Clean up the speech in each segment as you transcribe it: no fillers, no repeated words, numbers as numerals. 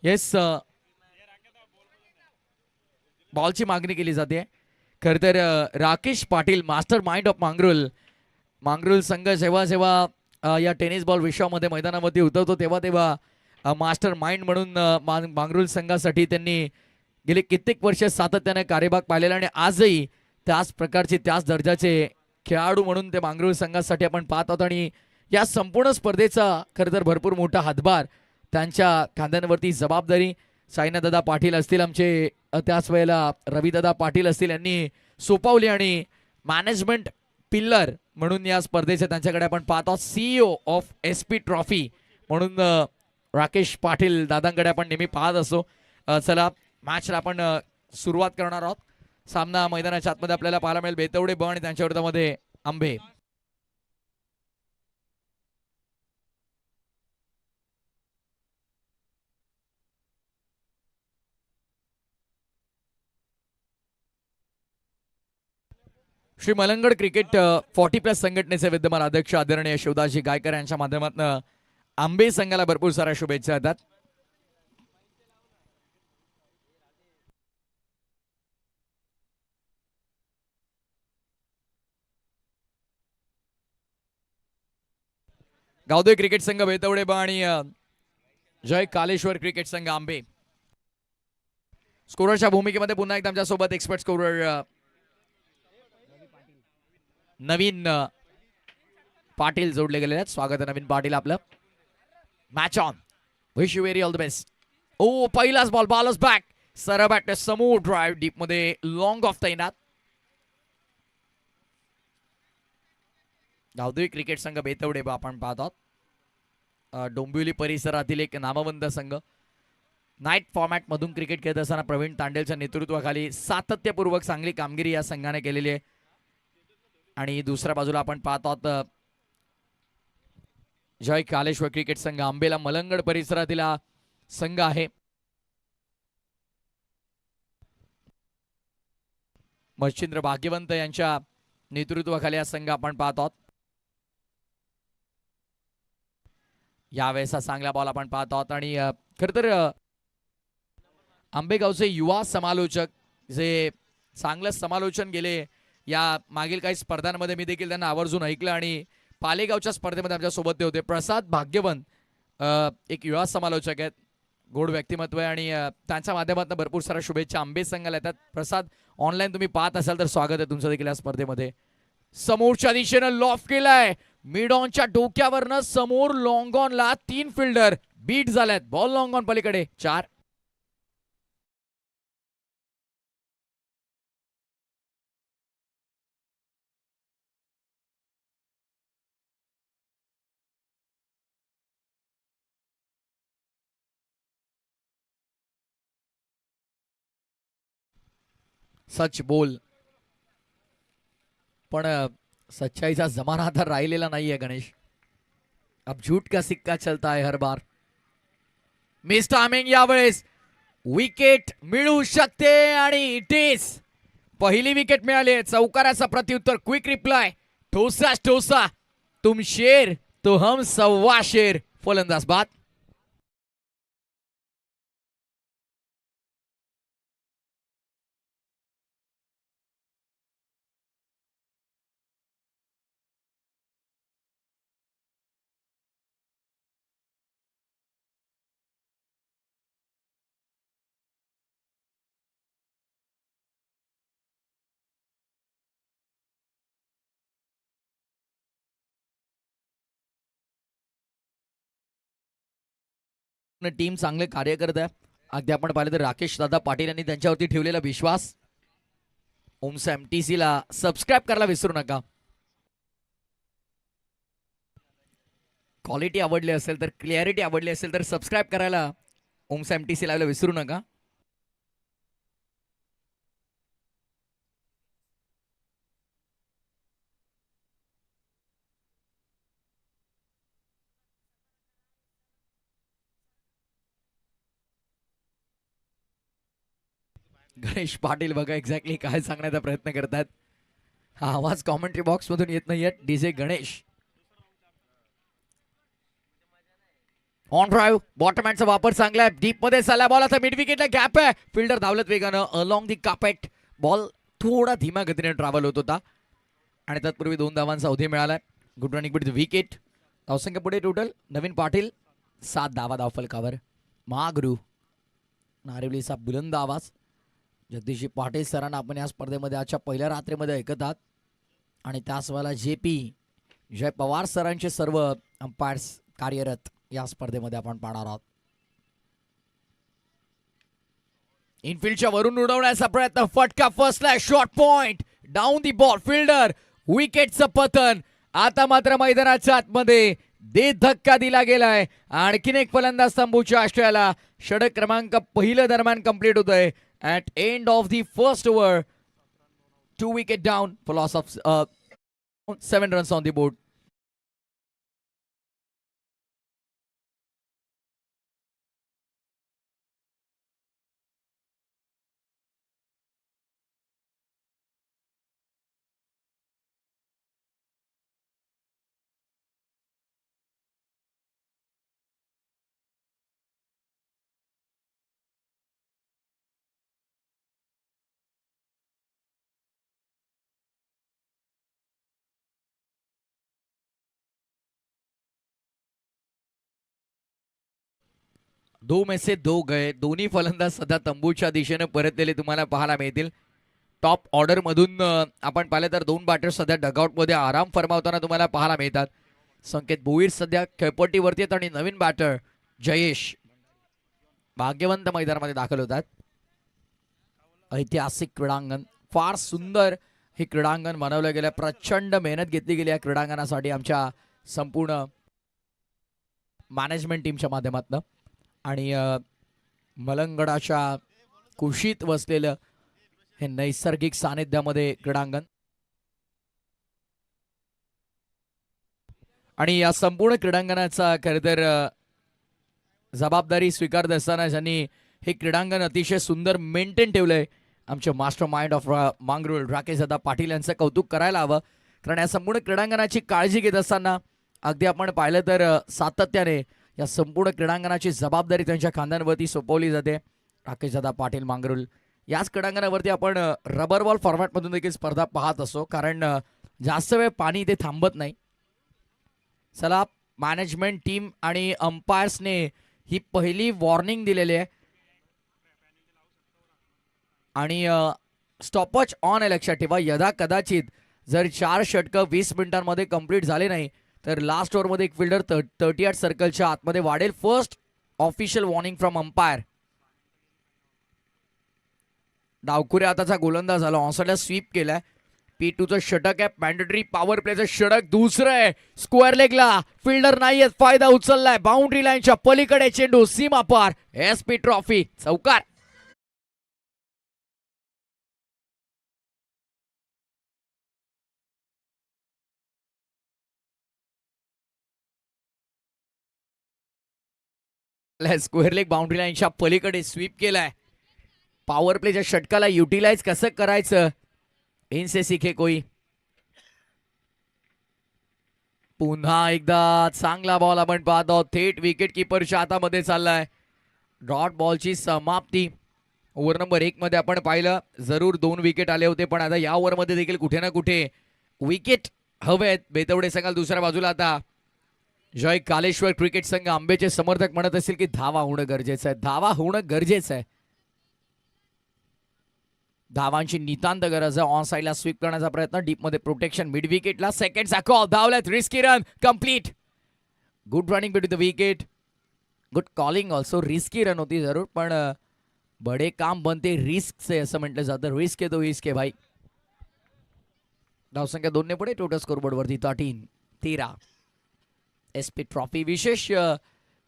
Yes, बॉलची मागणी केली जाते. खर तर Rakesh Patil, mastermind of Mangrul संघ जेव्हा जेव्हा या टेनिस बॉल विश्वामध्ये मैदानामध्ये उतरतो तेव्हा तेव्हा मास्टर माइंड म्हणून मांगरुल संघासाठी त्यांनी गेले कित्येक वर्ष सातत्याने कार्यभाग पाहिलेला आणि आजही त्याच प्रकारचे त्याच दर्जाचे खेळाडू म्हणून ते मांगरुळ संघासाठी आपण पाहत आहोत. आणि या संपूर्ण स्पर्धेचा खरं तर भरपूर मोठा हातभार, त्यांच्या खांद्यांवरती जबाबदारी साईनादादा पाटील असतील, आमचे त्याच वेळेला रविदादा पाटील असतील, यांनी सोपवली. आणि मॅनेजमेंट पिल्लर म्हणून या स्पर्धेचे त्यांच्याकडे आपण पाहत आहोत. सीईओ ऑफ SP ट्रॉफी म्हणून राकेश पाटील दादांकडे आपण नेहमी पाहत असतो. चला मॅचला आपण सुरुवात करणार आहोत. सामना मैदानाच्या आतमध्ये आपल्याला पाहायला मिळेल बेतवडे ब आणि त्यांच्या विरोधामध्ये आंबे. श्री मलंगड क्रिकेट 40+ संघटनेचे विद्यमान अध्यक्ष आदरणीय शिवदासजी गायकर यांच्या माध्यमातून आंबे संघाला भरपूर साऱ्या शुभेच्छा देतात. गावदेवी क्रिकेट संघ बेतवडे ब आणि जय कालेश्वर क्रिकेट संघ आंबे. स्कोररच्या भूमिकेमध्ये पुन्हा एकदा आमच्या सोबत एक्सपर्ट स्कोरर नवीन पाटील जोडले गेलेले आहेत. स्वागत आहे नवीन पाटील आपलं. Match on, wish you very all the best. ओ पहिलाच बॉल, बॉलच बॅक, सरळ बॅट समोर ड्राइव्ह डीप मध्ये लॉंग ऑफ तैनात. गावदेवी क्रिकेट संघ बेतवडे आपण पाहत आहोत. डोंबिवली परिसरातील एक नामवंत संघ. नाईट फॉर्मॅट मधून क्रिकेट खेळत असताना प्रवीण तांडेलच्या नेतृत्वाखाली सातत्यपूर्वक चांगली कामगिरी या संघाने केलेली आहे. आणि दुसऱ्या बाजूला आपण पाहत आहोत जय कालेश्वर क्रिकेट संघ आंबेला मलंगड परिसरातील संघ आहे. मच्छिंद्र भाग्यवंत यांच्या नेतृत्वाखाली हा संघ आपण पाहत आहोत. यावेळेस चांगला बॉल आपण पाहत आहोत. आणि खरं तर आंबेगावचे युवा समालोचक जे चांगलं समालोचन गेले या मागील काही स्पर्धांमध्ये, मी देखील त्यांना आवर्जून ऐकलं. आणि पालेगावच्या स्पर्धेमध्ये आमच्या सोबत ते होते. प्रसाद भाग्यवंत एक युवा समालोचक आहेत, गोड व्यक्तिमत्व आहे आणि त्यांच्या माध्यमातून भरपूर साऱ्या शुभेच्छा आंबे संघाला येतात. प्रसाद, ऑनलाईन तुम्ही पाहत असाल तर स्वागत आहे तुमचं देखील या स्पर्धेमध्ये. समोरच्या दिशेनं लॉफ केलाय, मिड ऑनच्या डोक्यावरनं समोर लॉंग ऑनला 3 फिल्डर बीट झाल्यात. बॉल लॉंग ऑन पलीकडे 4. सच बोल, पण सच्चाईचा जमाना आता राहिलेला नाहीये गणेश. अब झूठ का सिक्का चलता है हर बार. मिस टायमिंग, यावेळेस विकेट मिळू शकते आणि इट इज पहिली विकेट मिळाली. चौकाराचा प्रत्युत्तर, क्विक रिप्लाय, ठोसाच ठोसा, तुम शेर तो हम सव्वा शेर. फलंदाज बाद. टीम चांगले कार्य करत आहे. अगदी आपण पाहिलं तर राकेश दादा पाटील यांनी त्यांच्यावरती ठेवलेला विश्वास. ओम्स MTC ला सबस्क्राईब करायला विसरू नका. क्वालिटी आवडली असेल तर, क्लिअरिटी आवडली असेल तर सबस्क्राईब करायला ओम्स MTC लावायला विसरू नका. गणेश पाटील बघा एक्झॅक्टली काय सांगण्याचा प्रयत्न करतात. हा आवाज कॉमेंट्री बॉक्स मधून येत नाहीये. DJ गणेश ऑन ड्राईव्ह बॉटमॅनचा वापर चांगला आहे. डीप मध्ये चालला बॉल. आता मिड विकेटला गॅप आहे. फिल्डर धावलत वेगानं अलॉंग दी कापेट. बॉल थोडा धीमा गतीने ट्रॅव्हल होत होता आणि तत्पूर्वी 2 धावांचा अवधी मिळाला. Good running with wicket. धावसंख्या पुढे टोटल नवीन पाटील 7 धावा धावफलकावर. महागुरु नारिवलीचा बुलंद आवाज जगदीशजी पाटील सरांना आपण या स्पर्धेमध्ये आजच्या पहिल्या रात्रीमध्ये ऐकत आहात आणि त्याच वेळेला JP जय पवार सरांचे सर्व अंपायर्स कार्यरत या स्पर्धेमध्ये आपण पाहणार आहोत. इनफिल्डच्या वरून उडवण्याचा प्रयत्न. फटका फर्स्टला short point down the ball. Fielder विकेटचं पतन. आता मात्र मैदानाच्या आतमध्ये दे धक्का दिला गेलाय. आणखीन एक फलंदाज तंबूच्या आश्रयाला. षटक क्रमांक पहिलं दरम्यान कंप्लीट होतोय. At end of the first over 2 wicket down for loss of 7 runs on the board. दो में से दो गए. दोन्ही फलंदाज सध्या तंबूच्या दिशेने परतलेले तुम्हाला पाहायला मिळतील. टॉप ऑर्डर मधून आपण पाहिलं तर 2 बॅटर सध्या डगआउट मध्ये आराम फरमावताना तुम्हाला पाहायला मिळतात. संकेत भोईर सध्या खेळपट्टीवरती आहेत आणि नवीन बॅटर जयेश भाग्यवंत मैदानामध्ये दाखल होतात. ऐतिहासिक क्रीडांगण फार सुंदर हे क्रीडांगण बनवलं गेलं. प्रचंड मेहनत घेतली गेली या क्रीडांगणासाठी आमच्या संपूर्ण मॅनेजमेंट टीमच्या माध्यमातून. आणि मलंगडाच्या कुशीत वसलेलं हे नैसर्गिक सानिध्यामध्ये क्रीडांगण आणि या संपूर्ण क्रीडांगणाचा खरं तर जबाबदारी स्वीकारत असताना ज्यांनी हे क्रीडांगण अतिशय सुंदर मेंटेन ठेवलंय आमचे master mind of मांगरुळ Rakesh Dada Patil यांचं कौतुक करायला हवं. कारण या संपूर्ण क्रीडांगणाची काळजी घेत असताना अगदी आपण पाहिलं तर सातत्याने या संपूर्ण क्रीडांगणाची जबाबदारी त्यांच्या खांद्यांवरती सोपवली जाते. राकेश दादा पाटील मांगरुळ याच क्रीडांगणावरती आपण रबर बॉल फॉर्मॅटमधून देखील स्पर्धा पाहत असतो कारण जास्त वेळ पाणी इथे थांबत नाही. चला मॅनेजमेंट टीम आणि अंपायर्सने ही पहिली वॉर्निंग दिलेली आहे आणि स्टॉपवॉच ऑन आहे. लक्षात ठेवा यदा कदाचित जर 4 षटकं 20 मिनिटांमध्ये कंप्लीट झाले नाही तर लास्ट ओव्हरमध्ये एक फिल्डर 38 सर्कलच्या आतमध्ये वाढेल. First official warning from umpire. डावखुऱ्या आताचा गोलंदाज झाला. ऑनसाइडला स्वीप केलाय. P2चं षटक आहे. मॅन्डेटरी पॉवर प्लेचं षटक दुसरं आहे. स्क्वेअर लेगला फिल्डर नाहीये. फायदा उचललाय. बाउंड्री लाईनच्या पलीकडे चेंडू सीमा पार. SP ट्रॉफी चौकार. स्क्वेअर लेग बाउंड्री लाईनच्या पलीकडे स्वीप केलाय. पॉवर प्लेच्या षटकाला युटिलाइज कसं करायचं इनसे सीखे कोई. पुन्हा एकदा चांगला बॉल आपण पाहतो. थेट विकेट किपरच्या हातामध्ये चाललाय. डॉट बॉलची समाप्ती. ओव्हर नंबर 1 मध्ये आपण पाहिलं जरूर 2 विकेट आले होते पण आता या ओव्हर मध्ये देखील कुठे ना कुठे विकेट हवेत. बेतवडे संघाला दुसऱ्या बाजूला आता जय कालेश्वर क्रिकेट संघ आंबेचे समर्थक म्हणत असतील की धावा होणं गरजेचं आहे. धावा होणं गरजेचं आहे. धावांची नितांत गरज आहे. ऑन साइडला स्वीप करण्याचा प्रयत्न. डीप मध्ये प्रोटेक्शन. मिड विकेटला सेकंडचा कॉल. धावल्यात. Risky run complete. Good running between the wicket. Good calling also. Risky run होती जरूर पण बडे काम बनते रिस्क से असं म्हटलं जातं. रिस्क आहे तो रिस्क आहे भाई. धावसंख्या 2 ने पुढे. टोटल स्कोरबोर्ड वरती 13. SP ट्रॉफी विशेष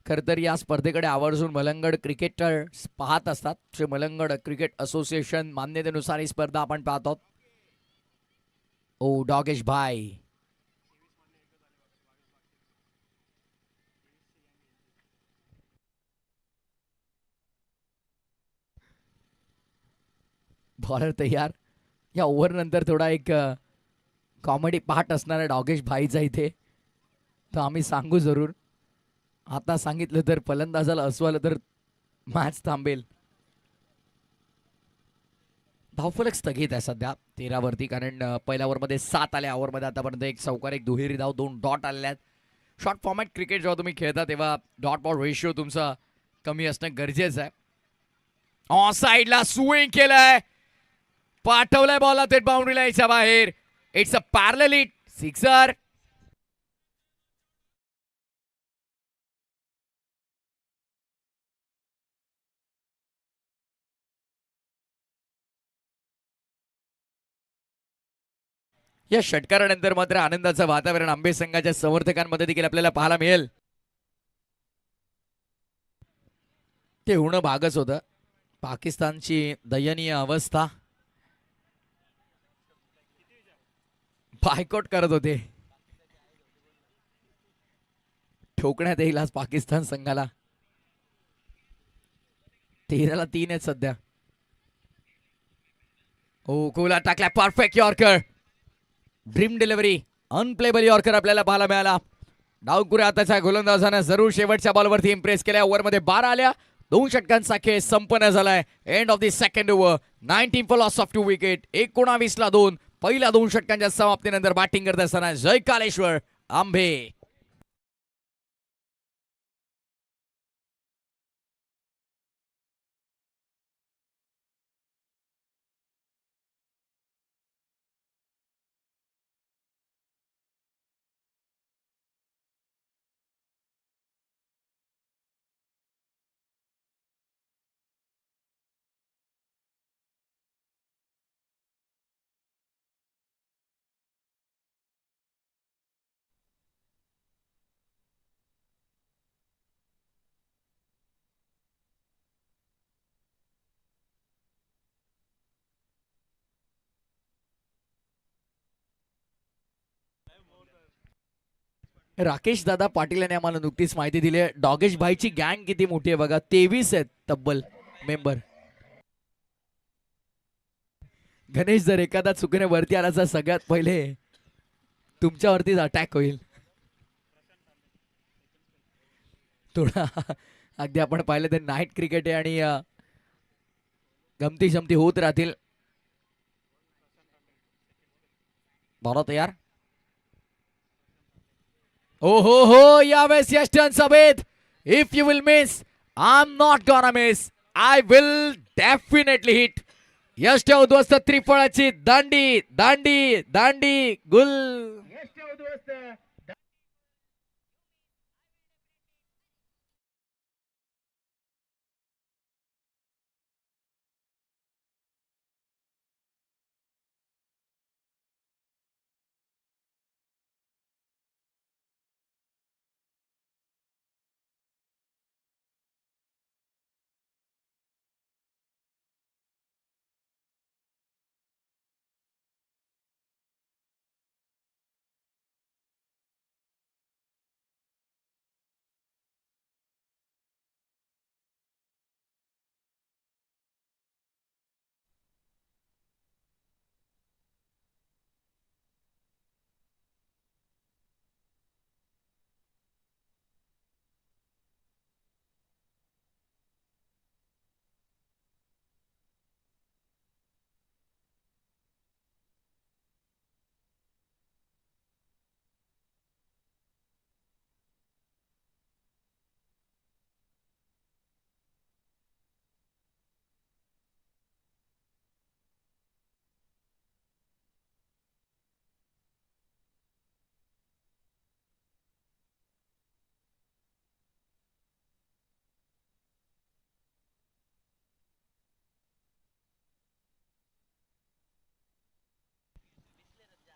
खरं तर या स्पर्धेकडे आवर्जून मलंगड क्रिकेटर्स पाहत असतात. श्री मलंगड क्रिकेट असोसिएशन मान्यतेनुसार ही स्पर्धा आपण पाहत आहोत. ओ डॉगेश भाई बॉलर तयार. या ओव्हर नंतर थोडा एक कॉमेडी पार्ट असणार आहे डॉगेश भाईचा इथे तर आम्ही सांगू जरूर. आता सांगितलं तर फलंदाजाला असवालं तर मॅच थांबेल. धावफलक स्थगित आहे सध्या 13 वरती, कारण पहिल्या ओव्हरमध्ये 7 आल्या. ओव्हरमध्ये आतापर्यंत एक चौकार, एक दुहेरी धाव, 2 डॉट आलेल्या आहेत. शॉर्ट फॉर्मॅट क्रिकेट जेव्हा तुम्ही खेळता तेव्हा डॉट बॉल रेशिओ तुमचा कमी असणं गरजेचं आहे. ऑन साईडला स्विंग केलंय, पाठवलंय बॉलला थेट बाउंड्री लाईनच्या बाहेर. It's a parallel hit, sixer. या षटकारानंतर मात्र आनंदाचं वातावरण आंबे संघाच्या समर्थकांमध्ये देखील आपल्याला पाहायला मिळेल. ते होणं भागच होतं. पाकिस्तानची दयनीय अवस्था, बायकॉट करत होते. ठोकण्यात येईल आज पाकिस्तान संघाला. 13ला 3 आहेत सध्या. ओ कोला टाकला, perfect yorker, dream delivery, unplayable yorker आपल्याला पाहायला मिळाला. डावकुरे आताच्या गोलंदाजानं जरूर शेवटच्या बॉलवरती इम्प्रेस केल्या. ओव्हरमध्ये 12 आल्या, 2 षटकांचा खेळ संपन्न झालाय. End of the second over, 19 for loss of 2 wicket, 19ला 2. पहिल्या 2 षटकांच्या समाप्तीनंतर बॅटिंग करत असताना जय कालेश्वर आंबे. राकेश दादा पाटील यांनी आम्हाला नुकतीच माहिती दिली आहे. डॉगेश भाईची गँग किती मोठी आहे बघा, 23 आहेत तब्बल मेंबर. गणेश, जर एखादा चुकीने वरती आला तर सगळ्यात पहिले तुमच्यावरतीच अटॅक होईल. थोडा अगदी आपण पाहिलं तर नाईट क्रिकेट आहे आणि गमती जमती होत राहतील. बॉल तयार. ओ हो हो, यावेळेस यष्टन सभेत, if you will miss, I am not gonna miss, I will definitely hit. यष्ट उद्ध्वस्त त्रिफळाची दांडी दांडी दांडी गुल.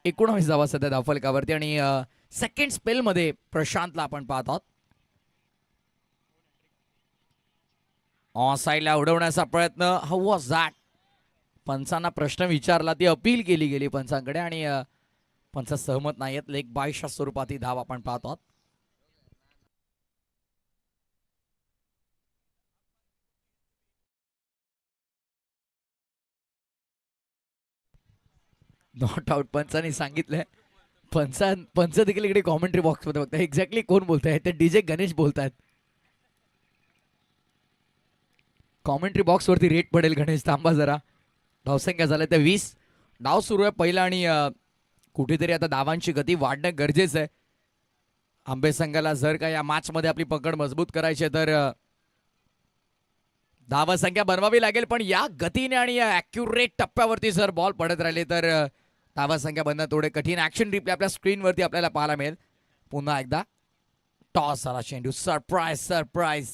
एकोणावीस धावा सध्या धावफलकावरती आणि सेकंड स्पेल मध्ये प्रशांतला आपण पाहत आहोत. ऑन साईडला उडवण्याचा प्रयत्न, हाऊ वॉज दॅट. पंचांना प्रश्न विचारला, ती अपील केली गेली पंचांकडे आणि पंच सहमत नाहीयेत. लेग बायच्या स्वरूपात ही धाव आपण पाहत आहोत. नॉट आउट पंचांनी सांगितलंय. पंच देखील इकडे कॉमेंट्री बॉक्स मध्ये बघताय. एक्झॅक्टली कोण बोलताय? ते डीजे गणेश बोलतायत. कॉमेंट्री बॉक्स वरती रेट पडेल. गणेश थांबा जरा. धावसंख्या झाल्या त्या 20. डाव सुरू आहे पहिला आणि कुठेतरी आता धावांची गती वाढणं गरजेचं आहे. आंबे संघाला जर का या मॅच मध्ये आपली पकड मजबूत करायची आहे तर धावसंख्या बनवावी लागेल. पण या गतीने आणि या ॲक्युरेट टप्प्यावरती जर बॉल पडत राहिले तर धावसंख्या बनणं थोडे कठीण. ॲक्शन रिप्ले आपल्या स्क्रीनवरती आपल्याला पाहायला मिळेल. पुन्हा एकदा टॉस झाला चेंडू. Surprise surprise.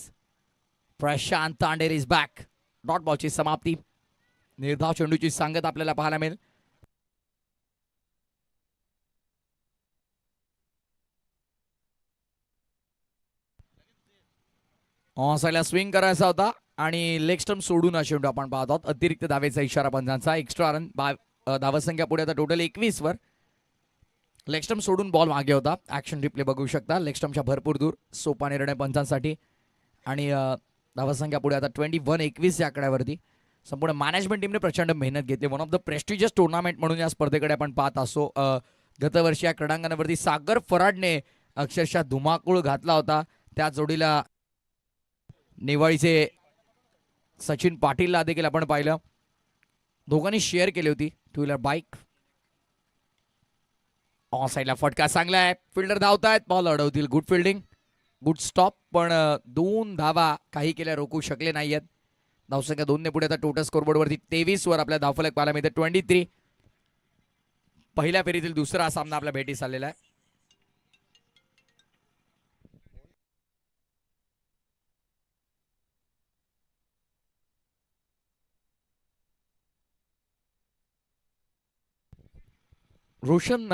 Prashant Tandel is back. Dot बॉलची समाप्ती. निर्धाव चेंडूची सांगत आपल्याला पाहायला मिळेल. ऑनसाईडला स्विंग करायचा होता आणि लेग स्टंप सोडून हा चेंडू आपण पाहत आहोत. अतिरिक्त धावेचा इशारा पंचांचा. एक्स्ट्रा रन धावसंख्या पुढे आता टोटल 21 वर. लेग स्टंप सोडून बॉल मागे होता. ऍक्शन रिप्ले बघू शकता. लेग स्टंपच्या भरपूर दूर. सोपा निर्णय पंचांसाठी. आणि धावसंख्या पुढे आता 21 या आकड्यावरती. संपूर्ण मॅनेजमेंट टीमने प्रचंड मेहनत घेतली. One of the prestigious tournament म्हणून या स्पर्धेकडे आपण पाहत असो. गतवर्षी या क्रीडांगणावरती सागर फराडने अक्षरशः धुमाकूळ घातला होता. त्या जोडीला नेवाळीचे सचिन पाटीलला देखील आपण पाहिलं. दोघांनी शेअर केली होती टू व्हीलर बाईक. ऑन साईडला फटका चांगला आहे. फिल्डर धावतायत. बॉल अडवतील. Good fielding. Good stop. पण 2 धावा काही केल्या रोखू शकले नाहीयेत. धावसंख्या 2 ने पुढे आता टोटल स्कोरबोर्ड वरती 23 वर आपल्या धावफलक पाहायला मिळते. 23. पहिल्या फेरीतील दुसरा सामना आपल्या भेटीस आलेला आहे. रोशन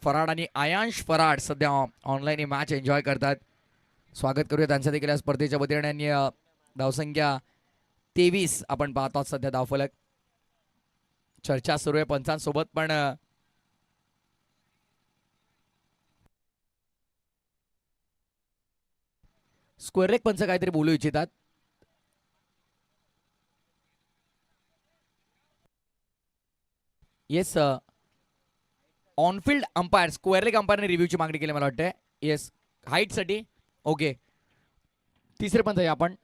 फराड आणि आयांश फराड सध्या ऑनलाईन ही मॅच एन्जॉय करतात. स्वागत करूया त्यांचं देखील या स्पर्धेच्या वतीने. आणि धावसंख्या 23 आपण पाहत आहोत सध्या धावफलक. चर्चा सुरू आहे पंचांसोबत. पण स्क्वेअर लेग पंच काहीतरी बोलू इच्छितात. Yes on field umpire square leg अंपायरने रिव्ह्यूची मागणी केली मला वाटतं. येस हाईटसाठी. ओके तिसरे पंच आहे आपण.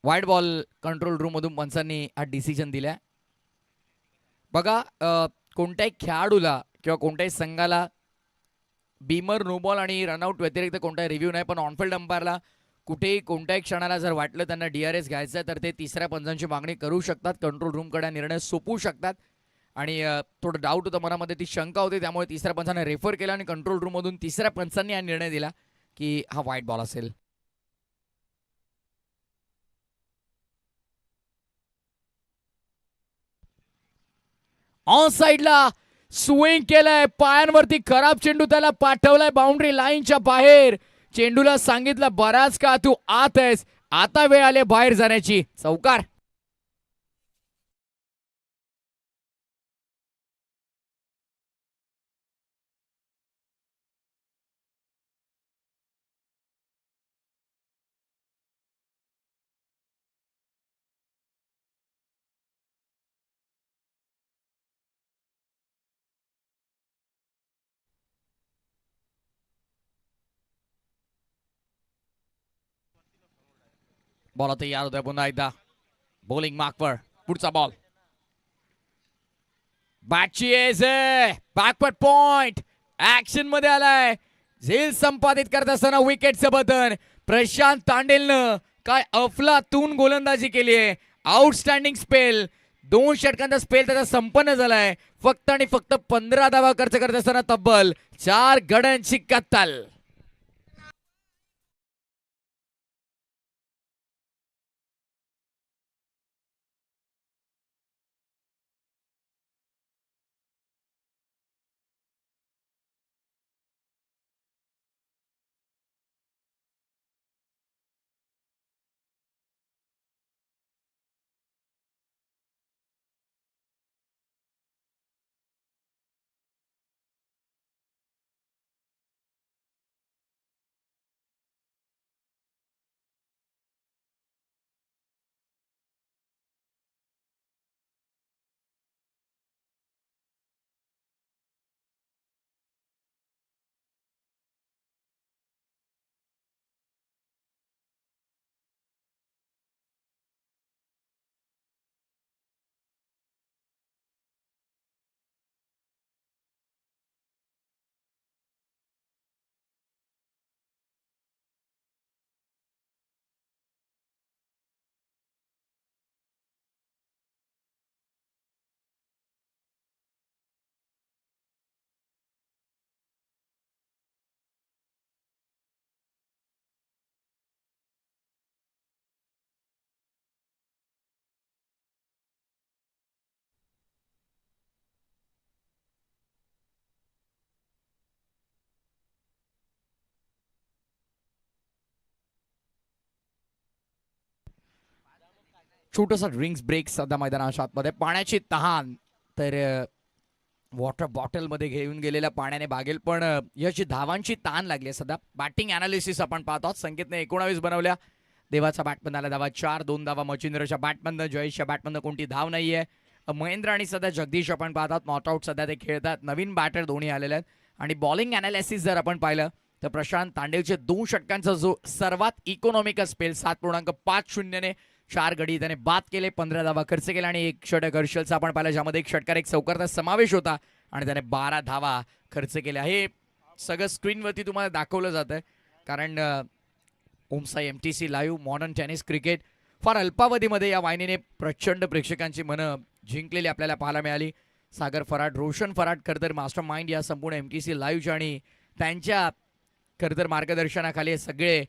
व्हाईट बॉल कंट्रोल रूम मधून पंचांनी हा डिसिजन दिलाय. बघा कोणत्याही खेळाडूला किंवा कोणत्याही संघाला बीमर नो बॉल आणि रनआउट व्यतिरिक्त कोणताही रिव्ह्यू नाही. पण ऑनफिल्ड अंपायरला कुठेही कोणत्याही क्षणाला जर वाटलं त्यांना DRS घ्यायचं तर ते तिसऱ्या पंचांची मागणी करू शकतात. कंट्रोल रूमकडे निर्णय सोपवू शकतात. आणि थोडं डाऊट होतं मनामध्ये, ती शंका होती. त्यामुळे तिसऱ्या पंचाने रेफर केला आणि कंट्रोल रूम मधून तिसऱ्या पंचांनी हा निर्णय दिला की हा व्हाईट बॉल असेल. ऑन साइडला स्विंग केलंय. पायांवरती खराब चेंडू त्याला पाठवलाय बाउंड्री लाईनच्या बाहेर. चेंडूला सांगितलं बराच का तू आत आहेस, आता वेळ आले बाहेर जाण्याची. चौकार. बॉल तयार होतोय पुन्हा एकदा. बॉलिंग मार्कवर पुढचा बॉल. बॅटची एज बॅकवर्ड पॉइंट ऍक्शन मध्ये आलाय. झेल संपादित करत असताना विकेटचं बटन. प्रशांत तांडेलनं काय अफलातून गोलंदाजी केली आहे. Outstanding spell. 2 षटकांचा स्पेल त्याचा संपन्न झालाय. फक्त आणि फक्त 15 धावा खर्च करत असताना तब्बल 4 गड्यांची कत्तल. छोटासा ड्रिंक्स ब्रेक सध्या मैदानाच्या आतमध्ये. पाण्याची तहान तर वॉटर बॉटलमध्ये घेऊन गेलेल्या पाण्याने भागेल, पण याची धावांची ताण लागली सध्या. बॅटिंग अनालिसिस आपण पाहतो. संकेतने 19 बनवल्या. देवाच्या बॅटमधला धावा 4, 2 धावा मचिंद्रच्या बॅटमधनं. जयेशच्या बॅटमधनं कोणती धाव नाहीये. महेंद्र आणि सध्या जगदीश आपण पाहतात नॉट आउट सध्या ते खेळतात. नवीन बॅटर दोन्ही आलेले आहेत. आणि बॉलिंग अनालिसिस जर आपण पाहिलं तर प्रशांत तांडेलचे 2 षटकांचा जो सर्वात इकॉनॉमिकल स्पेल 7.50 ने 4 गडी त्याने बाद केले, 15 धावा खर्च केला आणि 1 षटक हर्षलचा आपण पाहिला ज्यामध्ये 1 षटकार 1 चौकारचा समावेश होता आणि त्याने 12 धावा खर्च केल्या. हे सगळं स्क्रीनवरती तुम्हाला दाखवलं जातं कारण Om Sai MTC live modern tennis cricket फार अल्पावधीमध्ये या वाहिनीने प्रचंड प्रेक्षकांची मनं जिंकलेली आपल्याला पाहायला मिळाली. सागर फराट, रोशन फराट खरंतर मास्टर माइंड या संपूर्ण MTC लाईव्हच्या आणि त्यांच्या खरंतर मार्गदर्शनाखाली सगळे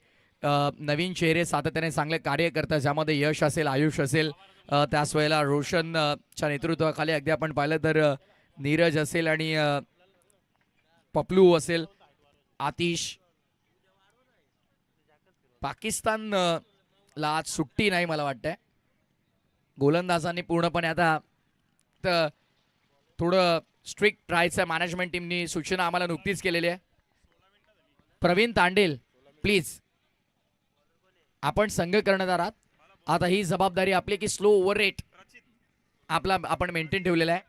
नवीन चेहरे सातत्याने चांगले कार्य करतात ज्यामध्ये यश असेल, आयुष असेल, त्याच वेळेला रोशनच्या नेतृत्वाखाली अगदी आपण पाहिलं तर नीरज असेल आणि पपलू असेल, आतिश. पाकिस्तानला आज सुट्टी नाही मला वाटतंय. गोलंदाजांनी पूर्णपणे आता थोडं स्ट्रिक्ट राहायचं मॅनेजमेंट टीमनी सूचना आम्हाला नुकतीच केलेली आहे. प्रवीण तांडेल प्लीज, आपण संघ कर्णधार आहात. आता ही जबाबदारी आपली की स्लो ओव्हर रेट आपला आपण मेंटेन ठेवलेला आहे.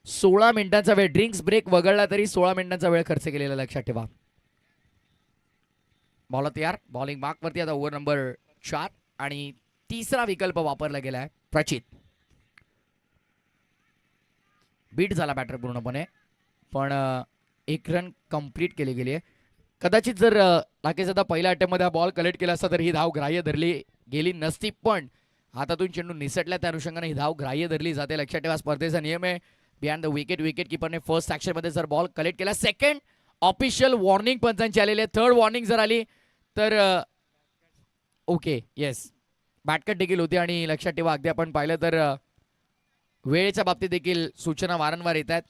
16 मिनिटांचा वेळ, ड्रिंक्स ब्रेक वगळला तरी 16 मिनिटांचा वेळ खर्च केलेला लक्षात ठेवा. बॉल तयार, बॉलिंग मार्कवरती आता ओव्हर नंबर 4 आणि तिसरा विकल्प वापरला गेला आहे प्रचित. बीट झाला बॅटर पूर्णपणे, पण 1 रन कंप्लीट केली गेली आहे. कदाचित जर राकेश दादा पहिल्या अटेम्प्टमध्ये हा बॉल कलेक्ट केला असता तर ही धाव ग्राह्य धरली गेली नसती, पण हातातून चेंडू निसटल्या त्या अनुषंगाने ही धाव ग्राह्य धरली जाते. लक्षात ठेवा स्पर्धेचा नियम आहे बिहाइंड द विकेट. विकेट किपरने फर्स्ट ॲक्शनमध्ये जर बॉल कलेक्ट केला, सेकंड ऑफिशियल वॉर्निंग पंचांची आलेली आहे. थर्ड वॉर्निंग जर आली तर ओके येस बॅटकट देखील होती. आणि लक्षात ठेवा अगदी आपण पाहिलं तर वेळेच्या बाबतीत देखील सूचना वारंवार येत आहेत.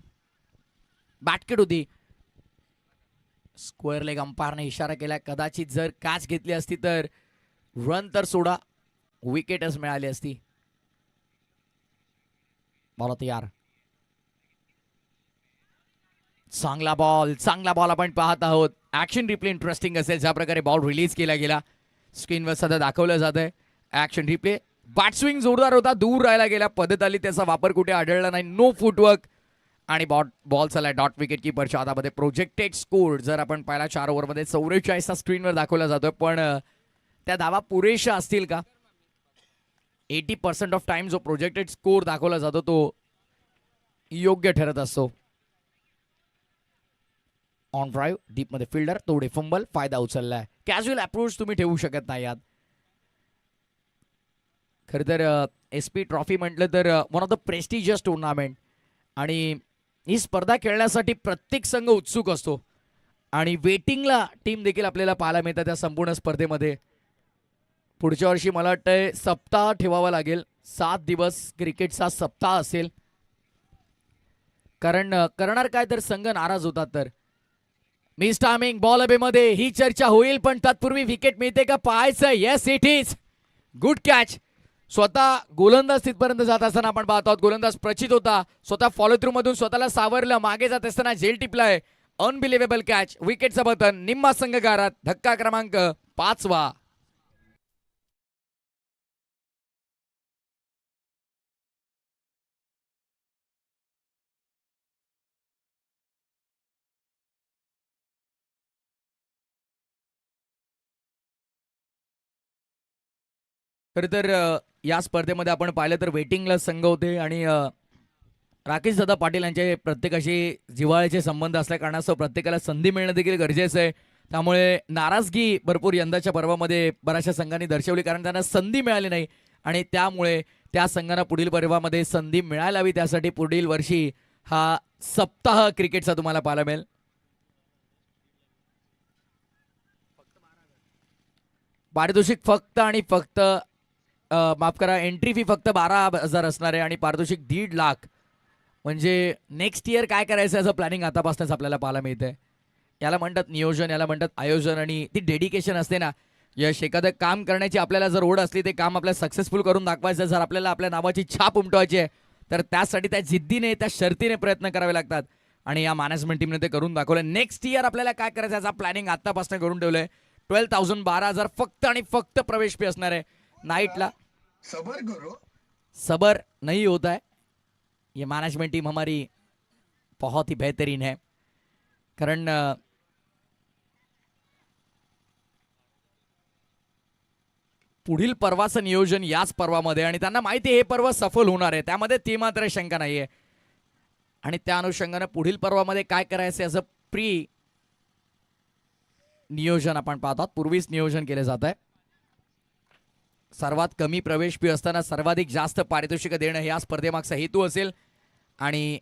बॅटकट होती. स्क्वेअर लेग अंपायरने इशारा केला. कदाचित जर कॅच घेतली असती तर रन तर सोडा विकेटच मिळाली असती. बॉल तयार, चांगला बॉल आपण पाहत आहोत. ऍक्शन रिप्ले इंटरेस्टिंग असेल ज्या प्रकारे बॉल रिलीज केला गेला. स्क्रीनवर सध्या दाखवलं जात आहे ऍक्शन रिप्ले. बॅट स्विंग जोरदार होता, दूर राहायला गेला, पद्धत आली, त्याचा वापर कुठे आढळला नाही. नो फुटवर्क आणि बॉल चालला डॉट विकेट किपरच्या हातामध्ये. प्रोजेक्टेड स्कोर जर आपण पाहिला 4 ओव्हरमध्ये 44 स्क्रीनवर दाखवला जातोय, पण त्या धावा पुरेशा असतील का? 80% ऑफ टाइम जो प्रोजेक्टेड स्कोर दाखवला जातो तो योग्य ठरत असतो. ऑन ड्राईव्ह डीपमध्ये फिल्डर तोडे फंबल, फायदा उचललाय. कॅज्युअल अप्रोच तुम्ही ठेवू शकत नाही यात. खरं तर SP ट्रॉफी म्हटलं तर one of the prestigious tournament आणि ही स्पर्धा खेळण्यासाठी प्रत्येक संघ उत्सुक असतो आणि वेटिंगला टीम देखील आपल्याला पाहायला मिळतात त्या संपूर्ण स्पर्धेमध्ये. पुढच्या वर्षी मला वाटतंय सप्ताह ठेवावा लागेल. 7 दिवस क्रिकेटचा सप्ताह असेल. कारण करणार काय तर संघ नाराज होतात. तर मिस टायमिंग बॉल अबेमध्ये ही चर्चा होईल, पण तत्पूर्वी विकेट मिळते का पाहायचं. Yes it is good catch. स्वतः गोलंदाज तिथपर्यंत जात असताना आपण पाहत आहोत. गोलंदाज प्रचित होता, स्वतः फॉलो थ्रू मधून स्वतःला सावरलं, मागे जात असताना झेल टिपलाय. Unbelievable catch. विकेटचं पतन. निम्मा संघकारात धक्का क्रमांक 5वा. खरं तर या स्पर्धेमध्ये आपण पाहिलं तर वेटिंगला संघ होते आणि राकेश दादा पाटील यांचे प्रत्येकाशी जिव्हाळ्याचे संबंध असल्या कारणास्तव प्रत्येकाला संधी मिळणं देखील गरजेचं आहे. त्यामुळे नाराजगी भरपूर यंदाच्या पर्वामध्ये बऱ्याचशा संघांनी दर्शवली कारण त्यांना संधी मिळाली नाही आणि त्यामुळे त्या संघांना पुढील पर्वामध्ये संधी मिळायला हवी. त्यासाठी पुढील वर्षी हा सप्ताह क्रिकेटचा तुम्हाला पाहायला मिळेल. पारितोषिक फक्त आणि फक्त माफ करा, एंट्री फी फक्त 12,000 असणार आहे आणि पारितोषिक 1.5 लाख. म्हणजे नेक्स्ट इयर काय करायचं याचं प्लॅनिंग आतापासूनच आपल्याला पाहायला मिळतंय. याला म्हणतात नियोजन, याला म्हणतात आयोजन आणि ती डेडिकेशन असते ना. यश, एखादं काम करण्याची आपल्याला जर ओढ असली ते काम आपल्याला सक्सेसफुल करून दाखवायचं, जर आपल्याला आपल्या नावाची छाप उमटवायची आहे तर त्यासाठी त्या जिद्दीने त्या शर्तीने प्रयत्न करावे लागतात आणि या मॅनेजमेंट टीमने ते करून दाखवलं. नेक्स्ट इयर आपल्याला काय करायचं याचा प्लॅनिंग आतापासून करून ठेवलंय. 12,000 12,000 फक्त आणि फक्त प्रवेश फी असणार आहे नाइटला. सबर करो, सबर नहीं होता है. ये मैनेजमेंट टीम हमारी बहुत ही बेहतरीन है. कारण पुढील पर्वाचं नियोजन याच पर्वामध्ये आणि त्यांना माहिती आहे हे पर्व सफल होणार आहे, त्यामध्ये ती मात्र शंका नाहीये. आणि त्या अनुषंगाने पुढील पर्वामध्ये काय करायचं याचं प्री नियोजन आपण पाहतात. पूर्वीच नियोजन केले जात आहे. सर्वात कमी प्रवेश फी असताना सर्वाधिक जास्त पारितोषिक देणं हे या स्पर्धेमागचा हेतू असेल. आणि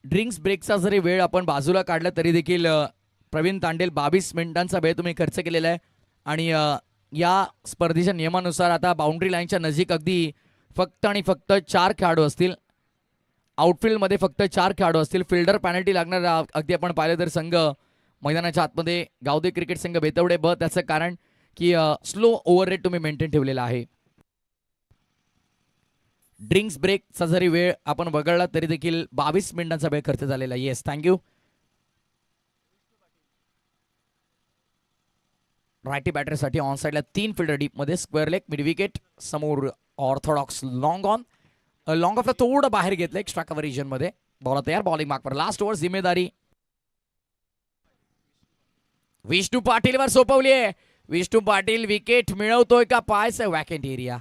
ड्रिंक्स ब्रेकचा जरी वेळ आपण बाजूला काढला तरी देखील प्रवीण तांडेल 22 मिनिटांचा वेळ तुम्ही खर्च केलेला आहे. आणि या स्पर्धेच्या नियमानुसार आता बाउंड्री लाईनच्या नजीक अगदी फक्त आणि फक्त 4 खेळाडू असतील. आउटफील्डमध्ये फक्त 4 खेळाडू असतील. फिल्डर पॅनल्टी लागणार अगदी आपण पाहिलं तर संघ मैदानाच्या आतमध्ये गावदे क्रिकेट संघ बेतवडे ब, त्याचं कारण की स्लो ओव्हर रेट तुम्ही मेंटेन ठेवलेला आहे. ड्रिंक्स ब्रेकचा जरी वेळ आपण वगळला तरी देखील 22 मिनिटांचा वेळ खर्च झालेला. Yes, thank you. रायटी बॅटरसाठी ऑन साईडला 3 फिल्डर डीपमध्ये स्क्वेअर लेग मिड विकेट समोर ऑर्थोडॉक्स लॉंग ऑन. लॉंग ऑफला थोडं बाहेर घेतलं एक्स्ट्रा कव्हर रिजनमध्ये. बॉल तयार, बॉलिंग मार्कवर लास्ट ओव्हर जिम्मेदारी विष्णू पाटीलवर सोपवली आहे. विष्णू पाटील विकेट मिळवतोय का? पायचं वॅकेंट एरिया.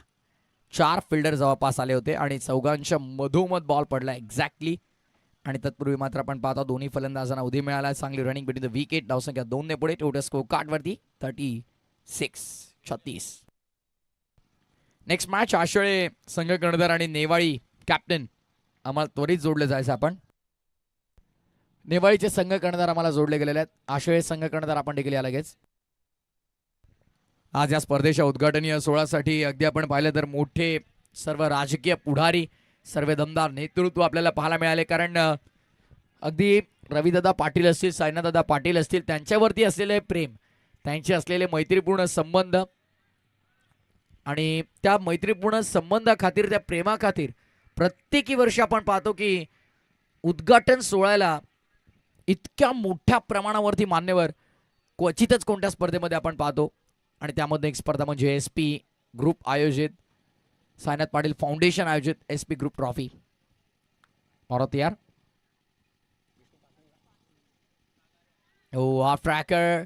4 फिल्डर जवळपास आले होते आणि चौघांच्या मधोमध बॉल पडला एक्झॅक्टली. आणि तत्पूर्वी मात्र आपण पाहतो दोन्ही फलंदाजांना उदी मिळाला. चांगली रनिंग बिटवीन द विकेट. धावसंख्या 2 ने पुढे. टोटल स्कोर कार्डवरती 36. नेक्स्ट मॅच आशळे संघ कर्णधार आणि नेवाळी कॅप्टन. आम्हाला त्वरित जोडले जायचं आपण. नेवाळीचे संघ कर्णधार आम्हाला जोडले गेलेले आहेत. आशळे संघ कर्णधार आपण देखील या लगेच. आज या स्पर्धेच्या उद्घाटनीय सोहळ्यासाठी अगदी आपण पाहिलं तर मोठे सर्व राजकीय पुढारी, सर्व दमदार नेतृत्व आपल्याला पाहायला मिळाले. कारण अगदी रविदादा पाटील असतील, सायनादादा पाटील असतील, त्यांच्यावरती असलेले प्रेम, त्यांचे असलेले मैत्रीपूर्ण संबंध आणि त्या मैत्रीपूर्ण संबंधाखातीर, त्या प्रेमाखातीर प्रत्येकी वर्षी आपण पाहतो की उद्घाटन सोहळ्याला इतक्या मोठ्या प्रमाणावरती मान्यवर क्वचितच कोणत्या स्पर्धेमध्ये आपण पाहतो. आणि त्यामध्ये एक स्पर्धा म्हणजे SP ग्रुप आयोजित, सायनाथ पाटील फाउंडेशन आयोजित SP ग्रुप ट्रॉफी. परत यार हो, हा ट्रॅकर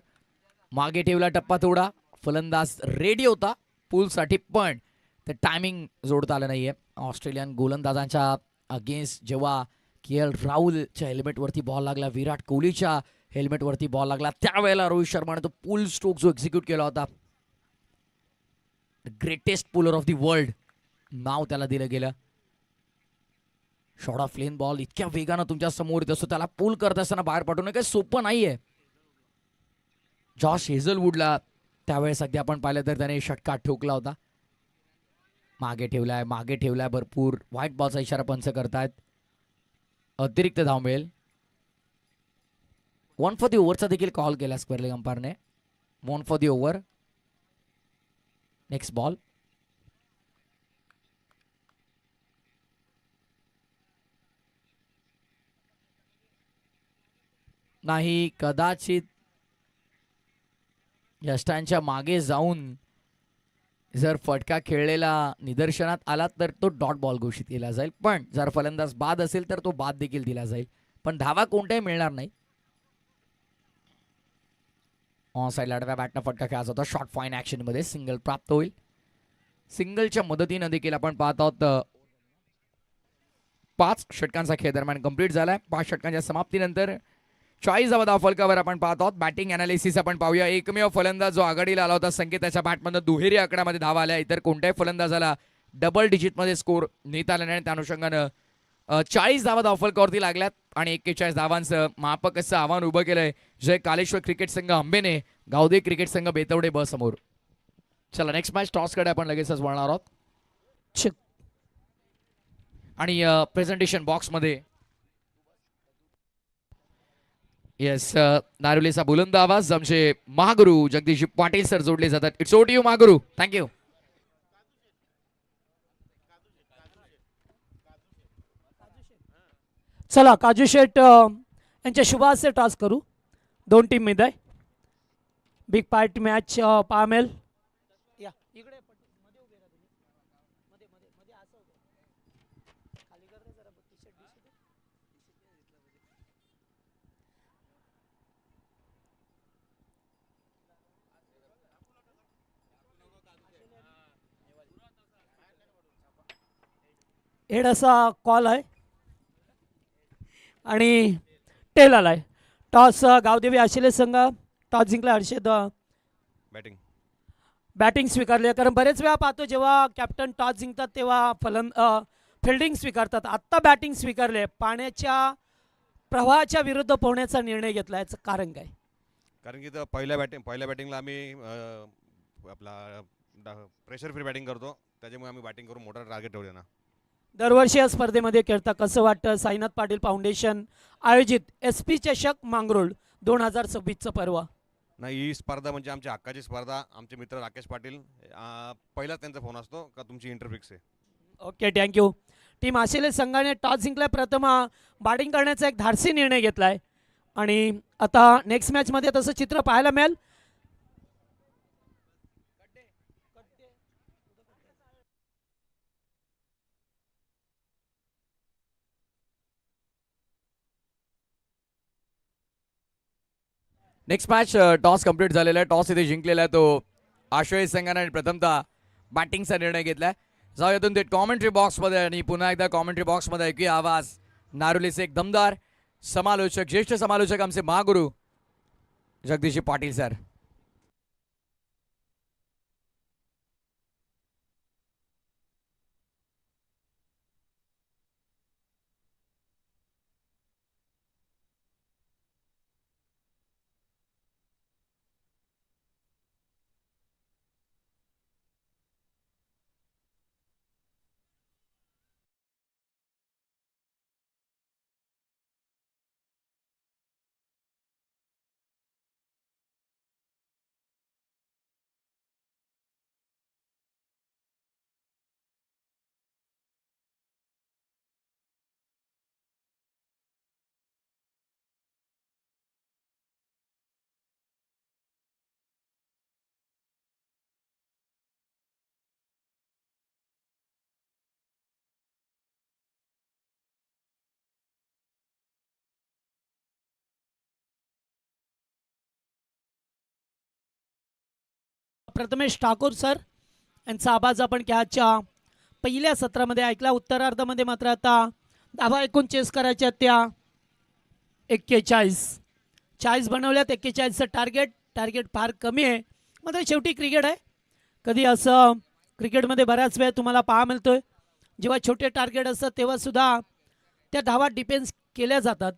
मागे ठेवला टप्पा थोडा. फलंदाज रेडी होता पूलसाठी पण ते टायमिंग जोडता आलं नाहीये. ऑस्ट्रेलियन गोलंदाजांच्या अगेन्स्ट जेव्हा KL राहुलच्या हेल्मेटवरती बॉल लागला, विराट कोहलीच्या हेल्मेटवरती बॉल लागला, त्यावेळेला रोहित शर्माने तो पूल स्ट्रोक जो एक्झिक्यूट केला होता, greatest puller of the world नाव त्याला दिलं गेलं. शॉर्ट ऑफ लेन बॉल इतक्या वेगानं तुमच्या समोर येत असतो, त्याला पुल करत असताना बाहेर पाठवणं काही सोपं नाहीये. जॉश हेझलवूडला त्यावेळेस अगदी आपण पाहिलं तर त्याने षटकार ठोकला होता. मागे ठेवलाय भरपूर. व्हाईट बॉलचा इशारा पंच करतायत. अतिरिक्त धाव मिळेल. 1 फॉर दी ओव्हरचा देखील कॉल केला स्क्वेअर लेग अंपायरने. 1 for the over. Next ball. नाही, कदाचित यष्टांच्या मागे जाऊन जर फटका खेळलेला निदर्शनात आला तर तो डॉट बॉल घोषित केला जाईल. पण जर फलंदाज बाद असेल तर तो बाद देखील दिला जाईल. पण धावा कोणत्याही मिळणार नाही. ऑन साईडला आडव्या बॅटनं फटका खेळायचा होता. शॉर्ट फाईन ॲक्शनमध्ये सिंगल प्राप्त होईल. सिंगलच्या मदतीनं देखील आपण पाहत आहोत 5 षटकांचा खेळ दरम्यान कंप्लीट झालाय. 5 षटकांच्या समाप्तीनंतर 40 धावा फलकावर आपण पाहत आहोत. बॅटिंग अनालिसिस आपण पाहूया. एकमेव फलंदाज जो आघाडीला आला होता संकेताच्या बॅटमधून दुहेरी आकड्यामध्ये धावा आल्या. इतर कोणत्याही फलंदाजाला डबल डिजिटमध्ये स्कोर नेता आला नाही. त्या अनुषंगानं 40 धावा धावफलकावरती लागल्यात आणि 41 धावांचं मापक असं आव्हान उभं केलंय जय कालेश्वर क्रिकेट संघ अंबेने गावदे क्रिकेट संघ बेतवडे ब समोर. चला नेक्स्ट मॅच टॉस कडे आपण लगेचच वळणार आहोत. आणि प्रेझेंटेशन बॉक्समध्ये येस नारुलेचा बुलंद आवाज आमचे महागुरु जगदीश पाटील सर जोडले जातात. It's over to you Mahaguru. Thank you. चला काजू शेट यांच्या शुभाचे टॉस करू. दोन टीम मध्ये बिग पार्टी मॅच पामेल. या इकडे मध्ये उभे राहा तुम्ही. मध्ये मध्ये मध्ये असं उभे खाली कर रे जरा टी-शर्ट दिसते. हेड असा कॉल आहे आणि टेल आलाय. टॉस गावदेवी आशिले संघ टॉस जिंकला. हर्षद बॅटिंग बॅटिंग स्वीकारली आहे. कारण बरेच वेळा पाहतो जेव्हा कॅप्टन टॉस जिंकतात तेव्हा फिल्डिंग स्वीकारतात. आत्ता बॅटिंग स्वीकारले. पाण्याच्या प्रवाहाच्या विरुद्ध पोहण्याचा निर्णय घेतला. याचं कारण काय? कारण की पहिल्या बॅटिंगला आम्ही आपला प्रेशर फ्री बॅटिंग करतो, त्याच्यामुळे आम्ही बॅटिंग करून मोठा टार्गेट ठेवले ना. दरवर्षी या स्पर्धेमध्ये खेळता कसं वाटतं? साईनाथ पाटील फाउंडेशन आयोजित SP चषक मांगरोळ 2026चं पर्व. नाही, ही स्पर्धा म्हणजे आमच्या हक्काची स्पर्धा. आमचे मित्र राकेश पाटील पहिलाच त्यांचा फोन असतो का तुमची इंटरफिक्स आहे. Okay thank you. टीम आशिले संघाने टॉस जिंकल्या. प्रथम बॅटिंग करण्याचा एक धाडसी निर्णय घेतला आहे आणि आता नेक्स्ट मॅचमध्ये तसं चित्र पाहायला मिळेल. नेक्स्ट मॅच टॉस कंप्लीट झालेला आहे. टॉस इथे जिंकलेला आहे तो आश्रय संघाने प्रथमतः बॅटिंगचा निर्णय घेतलाय. जाऊयातून ते कॉमेंट्री बॉक्समध्ये आणि पुन्हा एकदा कॉमेंट्री बॉक्समध्ये ऐकूया आवाज नारुलेचे एक दमदार समालोचक, ज्येष्ठ समालोचक आमचे महागुरु जगदीश पाटील सर. प्रथमेश ठाकूर सर यांचा आवाज आपण कॅचच्या पहिल्या सत्रामध्ये ऐकला. उत्तरार्धामध्ये मात्र आता धावा एकूण चेस करायच्या त्या 41 बनवल्यात. 41चं टार्गेट फार कमी आहे. मात्र शेवटी क्रिकेट आहे. कधी असं क्रिकेटमध्ये बऱ्याच वेळ तुम्हाला पाहा मिळतोय जेव्हा छोटे टार्गेट असतात तेव्हा सुद्धा त्या धावा डिफेन्स केल्या जातात.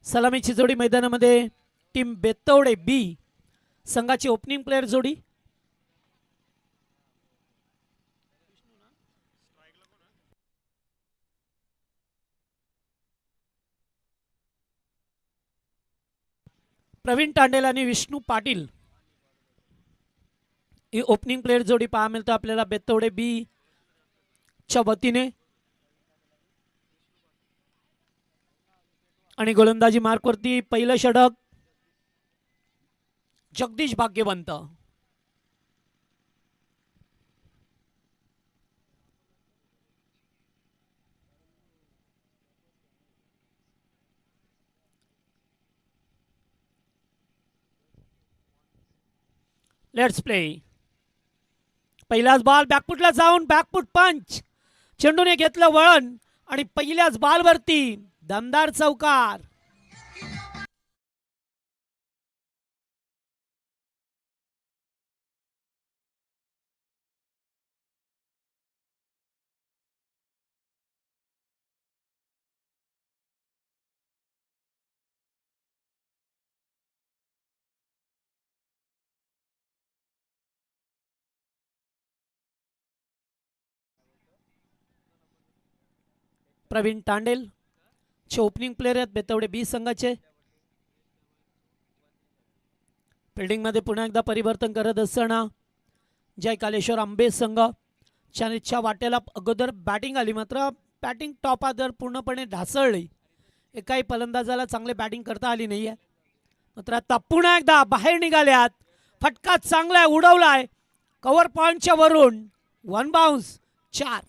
सलामीची जोडी मैदानामध्ये टीम बेतवडे बी संघाची ओपनिंग प्लेयर जोडी. प्रवीण तांडेल आणि विष्णू पाटील ही ओपनिंग प्लेयर जोडी पाहा मिळतो आपल्याला बेतवडे बी च्या वतीने. आणि गोलंदाजी मार्कवरती पहिलं षटक जगदीश भाग्यवंत. Let's play. पहिलाच बॉल बॅकफुटला जाऊन बॅकफुट पंच. चेंडूने घेतलं वळण आणि पहिल्याच बॉलवरती दमदार चौकार. प्रवीण तांडेल चे ओपनिंग प्लेयर आहेत बेतवडे बी संघाचे. फिल्डिंग मध्ये पुन्हा एकदा परिवर्तन करत असताना जय कालेश्वर आंबे संघ च्या वाट्याला अगोदर बॅटिंग आली, मात्र बॅटिंग टॉप आदर पूर्णपणे ढासळली. एकाही फलंदाजाला चांगले बॅटिंग करता आली नाहीये. मात्र आता पुन्हा एकदा बाहेर निघाल्यात. फटका चांगला आहे, उडवलाय कव्हर पॉइंटच्या वरून. 1 बाउन्स 4.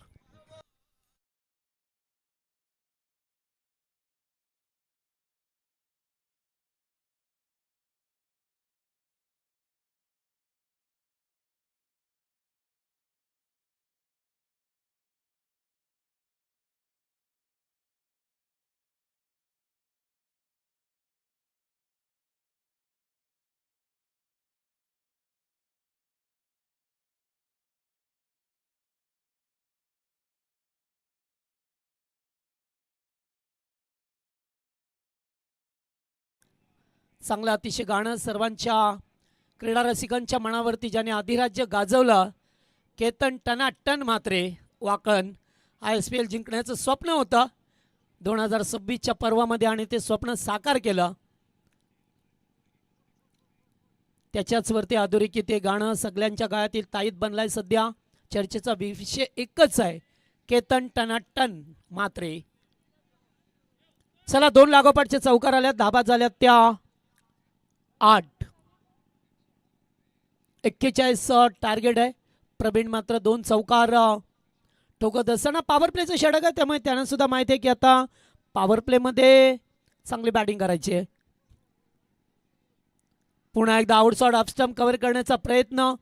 चांगलं अतिशय गाणं सर्वांच्या क्रीडा रसिकांच्या मनावरती ज्याने अधिराज्य गाजवलं. केतन टनाटन म्हात्रे वाकण ISPL जिंकण्याचं स्वप्न होतं 2026च्या पर्वामध्ये आणि ते स्वप्न साकार केलं. त्याच्याच वरती अधोरेखित ते गाणं सगळ्यांच्या गळ्यातील ताईत बनलाय. सध्या चर्चेचा विषय एकच आहे, केतन टनाटन म्हात्रे. चला 2 लागोपाठचे चौकार आल्यात, धाबा झाल्यात त्या 8. 41 टार्गेट आहे. प्रवीण मात्र 2 चौकार ठोकत असताना पॉवर प्लेचं षटक आहे, त्यामुळे त्यांना सुद्धा माहिती आहे की आता पॉवर प्ले मध्ये चांगली बॅटिंग करायची आहे. पुन्हा एकदा आउटसाइड ऑफ स्टंप कव्हर करण्याचा प्रयत्न.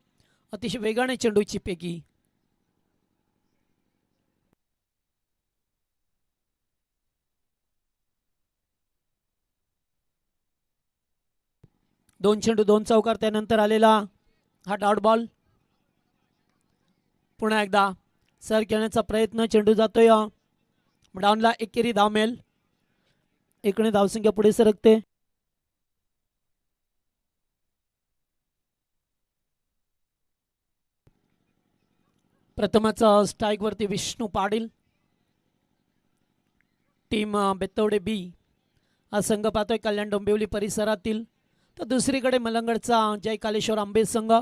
अतिशय वेगाने चेंडूची पैकी. दोन चेंडू 2 चौकार. त्यानंतर आलेला हा डॉट बॉल. पुन्हा एकदा सर खेळण्याचा प्रयत्न. चेंडू जातोय डाऊनला. एकेरी धाव मिळेल. एकने धावसंख्या पुढे सरकते. प्रथमच स्ट्राईक वरती विष्णू पाटील. टीम बेतवडे बी हा संघ पाहतोय कल्याण डोंबिवली परिसरातील. तर दुसरीकडे मलंगडचा जय कालेश्वर आंबे संघ.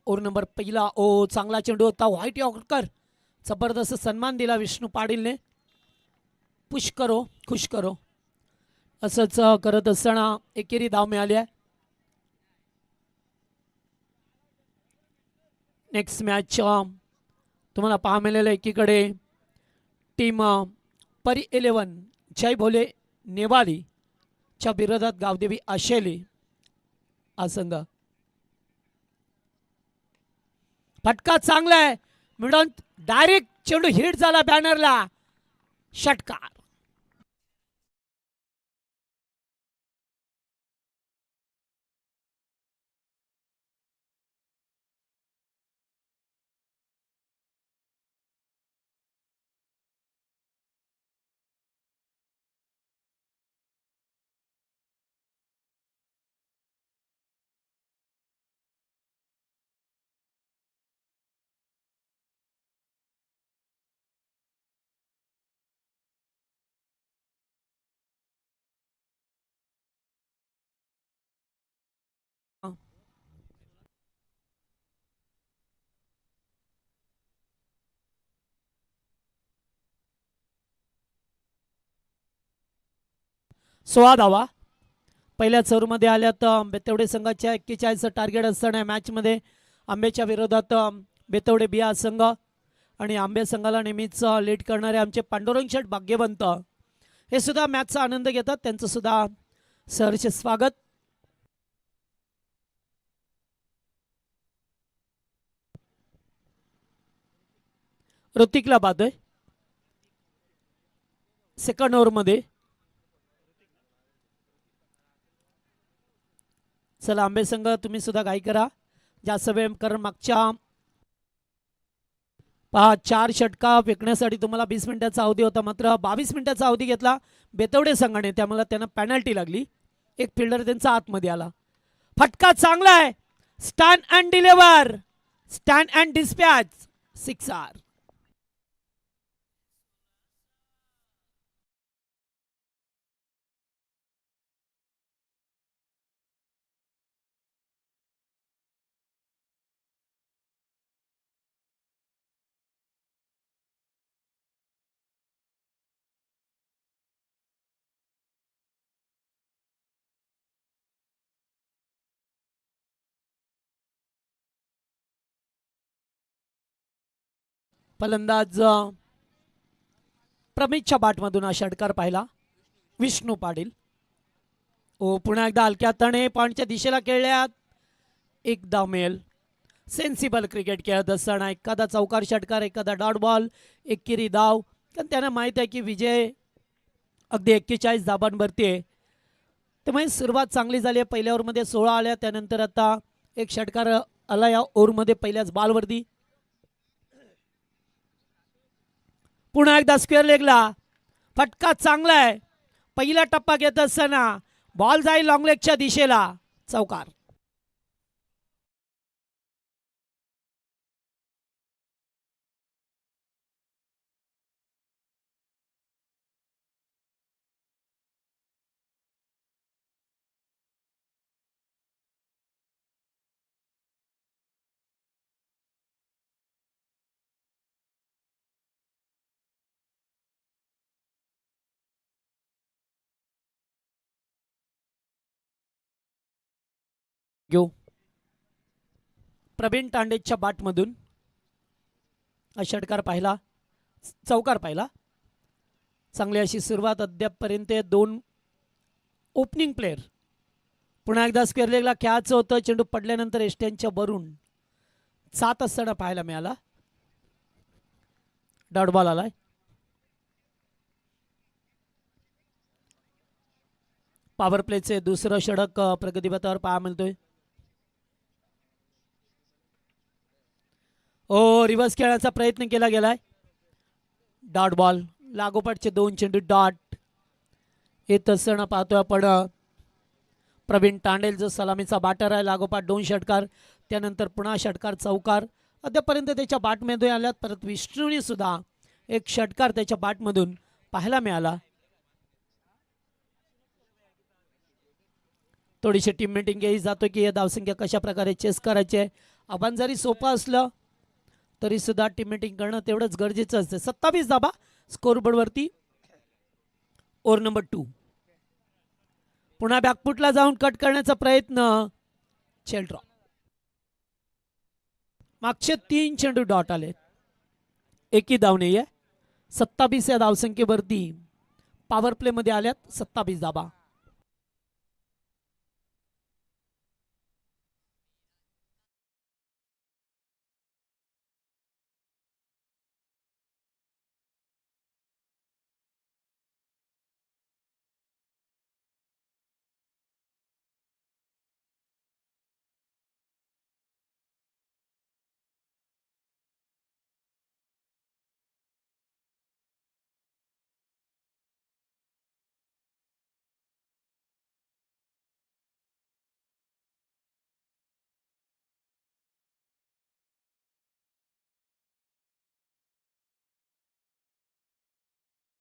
ओव्हर नंबर पहिला. ओ चांगला चेंडू होता. White yorker. जबरदस्त सन्मान दिला विष्णू पाटीलने. पुश करो खुश करो असंच करत असताना एकेरी धाव मिळाली आहे. नेक्स्ट मॅच तुम्हाला पाहा मिळालेलं. एकीकडे टीम परी 11 जय भोले नेवाली च्या विरोधात गावदेवी आशेली हा संघ. फटका चांगला आहे. मिडॉन डायरेक्ट चेंडू हिट झाला बॅनरला. षटकार. सोळा धावा पहिल्या ओव्हरमध्ये आल्यात. बेतवडे संघाच्या 41 टार्गेट असताना मॅचमध्ये आंबेच्या विरोधात बेतवडे बिया संघ आणि आंबे संघाला नेहमीच लीड करणारे आमचे पांडुरंग शेठ भाग्यवंत हे सुद्धा मॅचचा आनंद घेतात. त्यांचं सुद्धा सहर्ष स्वागत. ऋतिकला पाहतोय सेकंड ओव्हरमध्ये. चला आंबे संघ तुम्ही सुद्धा घाई करा जास्त वेळ, कारण मागच्या पहा 4 षटका फेकण्यासाठी तुम्हाला 20 मिनिटाचा अवधी होता, मात्र 22 मिनिटाचा अवधी घेतला बेतवडे संघाने. त्यामुळे त्यांना पेनल्टी लागली. एक फिल्डर त्यांचा आतमध्ये आला. फटका चांगला आहे. Stand and deliver, stand and dispatch, 6 आर. फलंदाज प्रमितच्या बॅटमधून हा षटकार पाहिला. विष्णू पाटील. ओ पुन्हा एकदा हलक्या हाताने पॉईंटच्या दिशेला खेळल्यात. एक धाव मिळेल. सेन्सिबल क्रिकेट खेळत असताना एखादा चौकार षटकार, एखादा डॉट बॉल, एकेरी धाव. कारण त्यांना माहीत आहे की विजय अगदी 41 धाबांवरती आहे. त्यामुळे सुरुवात चांगली झाली आहे. पहिल्या ओव्हरमध्ये 16 आल्या. त्यानंतर आता एक षटकार आला या ओव्हरमध्ये पहिल्याच बॉलवरती. पुन्हा एकदा स्क्वेअर लेगला फटका चांगला आहे. पहिला टप्पा घेत असताना बॉल जाईल लॉंग लेगच्या दिशेला. चौकार. घेऊ प्रवीण तांडेच्या बॅटमधून हा षटकार पाहिला. चौकार पाहिला. चांगली अशी सुरुवात अद्यापपर्यंत. दोन ओपनिंग प्लेयर. पुन्हा एकदा स्क्वेअर लेगला खेळायचं होतं. चेंडू पडल्यानंतर एस्ट्यांच्या वरून सात असताना पाहायला मिळाला. डॉट बॉल आलाय. पॉवर प्लेचे दुसरं षटक प्रगतीपथावर पाहायला मिळतोय. ओ रिव्हर्स खेळण्याचा प्रयत्न केला गेलाय. Dot ball. लागोपाठचे दोन चेंडू डॉट येत असताना पाहतोय आपण. प्रवीण तांडेल जो सलामीचा बॅटर आहे. लागोपाठ दोन षटकार. त्यानंतर पुन्हा षटकार चौकार अद्यापर्यंत त्याच्या बॅटमध्ये आल्यात. परत विष्णूने सुद्धा एक षटकार त्याच्या बॅटमधून पाहायला मिळाला. थोडीशी टीम मिटिंग घ्यायची जातो की या धावसंख्या कशा प्रकारे चेस करायचे. आव्हान जरी सोपं असलं तरी सुद्धा टीम मिटिंग करणं तेवढंच गरजेचं असतं. 27 धाबा स्कोरबोर्डवरती. Over number 2. पुन्हा बॅकफुटला जाऊन कट करण्याचा प्रयत्न. चेल ड्रॉप. मागचे 3 चेंडू डॉट आले. एकही धाव नाही आहे. 27 या धावसंख्येवरती पॉवर प्ले मध्ये आल्यात 27 धाबा.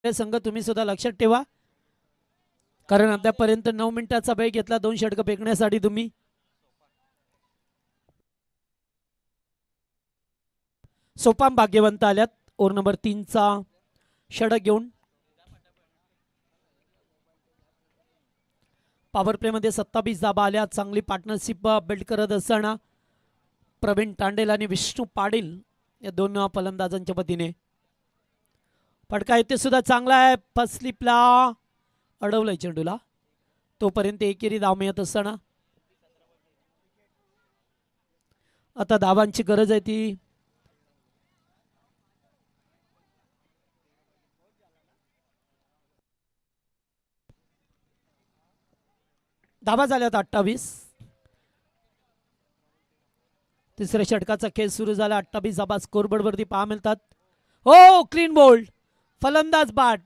संघ तुम्ही सुद्धा लक्षात ठेवा कारण आतापर्यंत 9 मिनिटाचा वेळ घेतला 2 षटक फेकण्यासाठी तुम्ही. सोपाम भाग्यवंत आल्यात ओव्हर नंबर 3 चा षटक घेऊन. पॉवर प्ले मध्ये 27 धाबा आल्या. चांगली पार्टनरशिप बिल्ड करत असताना प्रवीण तांडेल आणि विष्णू पाटील या दोन फलंदाजांच्या वतीने फटका येथे सुद्धा चांगला आहे. फर्स्ट स्लिपला अडवलंय चेंडूला. तोपर्यंत एकेरी धाव मिळत असताना आता धावांची गरज आहे ती धावा झाल्यात 28. तिसऱ्या षटकाचा खेळ सुरू झाला. 28 धाबा स्कोरबोर्ड वरती पहा मिळतात. हो क्लीन बोल्ड. फलंदाज बाद.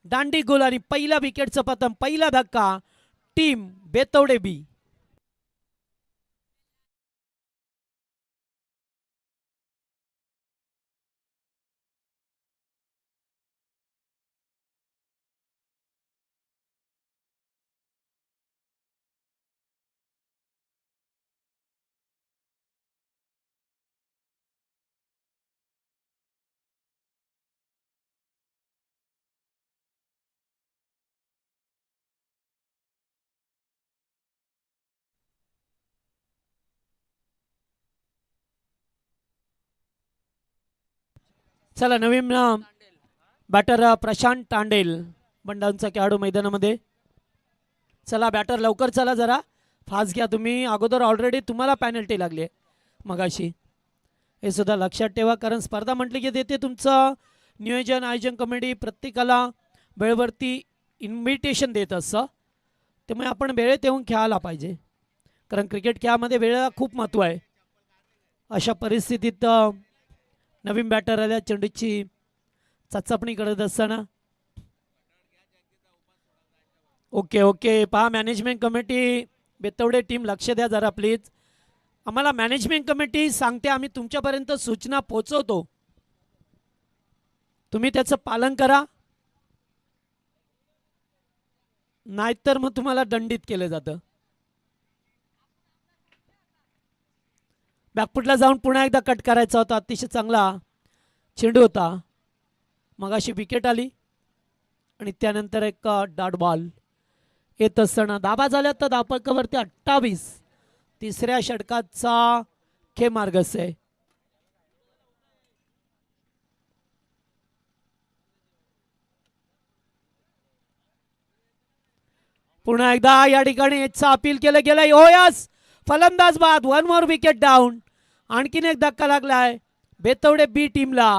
दांडी गोल आणि पहिला विकेटचा पतन. पहिला धक्का टीम बेतवडे बी. चला नवीन बॅटर प्रशांत तांडेल बंडांचा खेळाडू मैदानामध्ये. चला बॅटर लवकर चला, जरा फास्ट घ्या तुम्ही. अगोदर ऑलरेडी तुम्हाला पॅनल्टी लागली आहे मगाशी, हे सुद्धा लक्षात ठेवा. कारण स्पर्धा म्हटली की देते तुमचं नियोजन आयोजन कमिटी प्रत्येकाला वेळेवरती इन्व्हिटेशन देत असतं. त्यामुळे आपण वेळेत येऊन खेळायला पाहिजे, कारण क्रिकेट खेळामध्ये वेळेला खूप महत्त्व आहे. अशा परिस्थितीत नवीन बॅटर आल्या, चेंडूची चाचपणी करत असताना. ओके ओके, पहा मॅनेजमेंट कमिटी बेतवडे टीम लक्ष द्या जरा प्लीज. आम्हाला मॅनेजमेंट कमिटी सांगते, आम्ही तुमच्यापर्यंत सूचना पोहोचवतो, तुम्ही त्याचं पालन करा, नाहीतर मग तुम्हाला दंडित केलं जातं. बॅकफुटला जाऊन पुन्हा एकदा कट करायचा होता. अतिशय चांगला चेंडू होता, मगाशी विकेट आली आणि त्यानंतर एक डॉट बॉल येत असताना धाबा झाल्या तर धापकावरती 28. तिसऱ्या षटकाचा खेळमार्गस आहे. पुन्हा एकदा या ठिकाणी याचा अपील केलं गेलंय. हो यस, फलंदाज बाद, 1 मोर विकेट डाऊन. आणखीन एक धक्का लागलाय बेतवडे बी टीमला.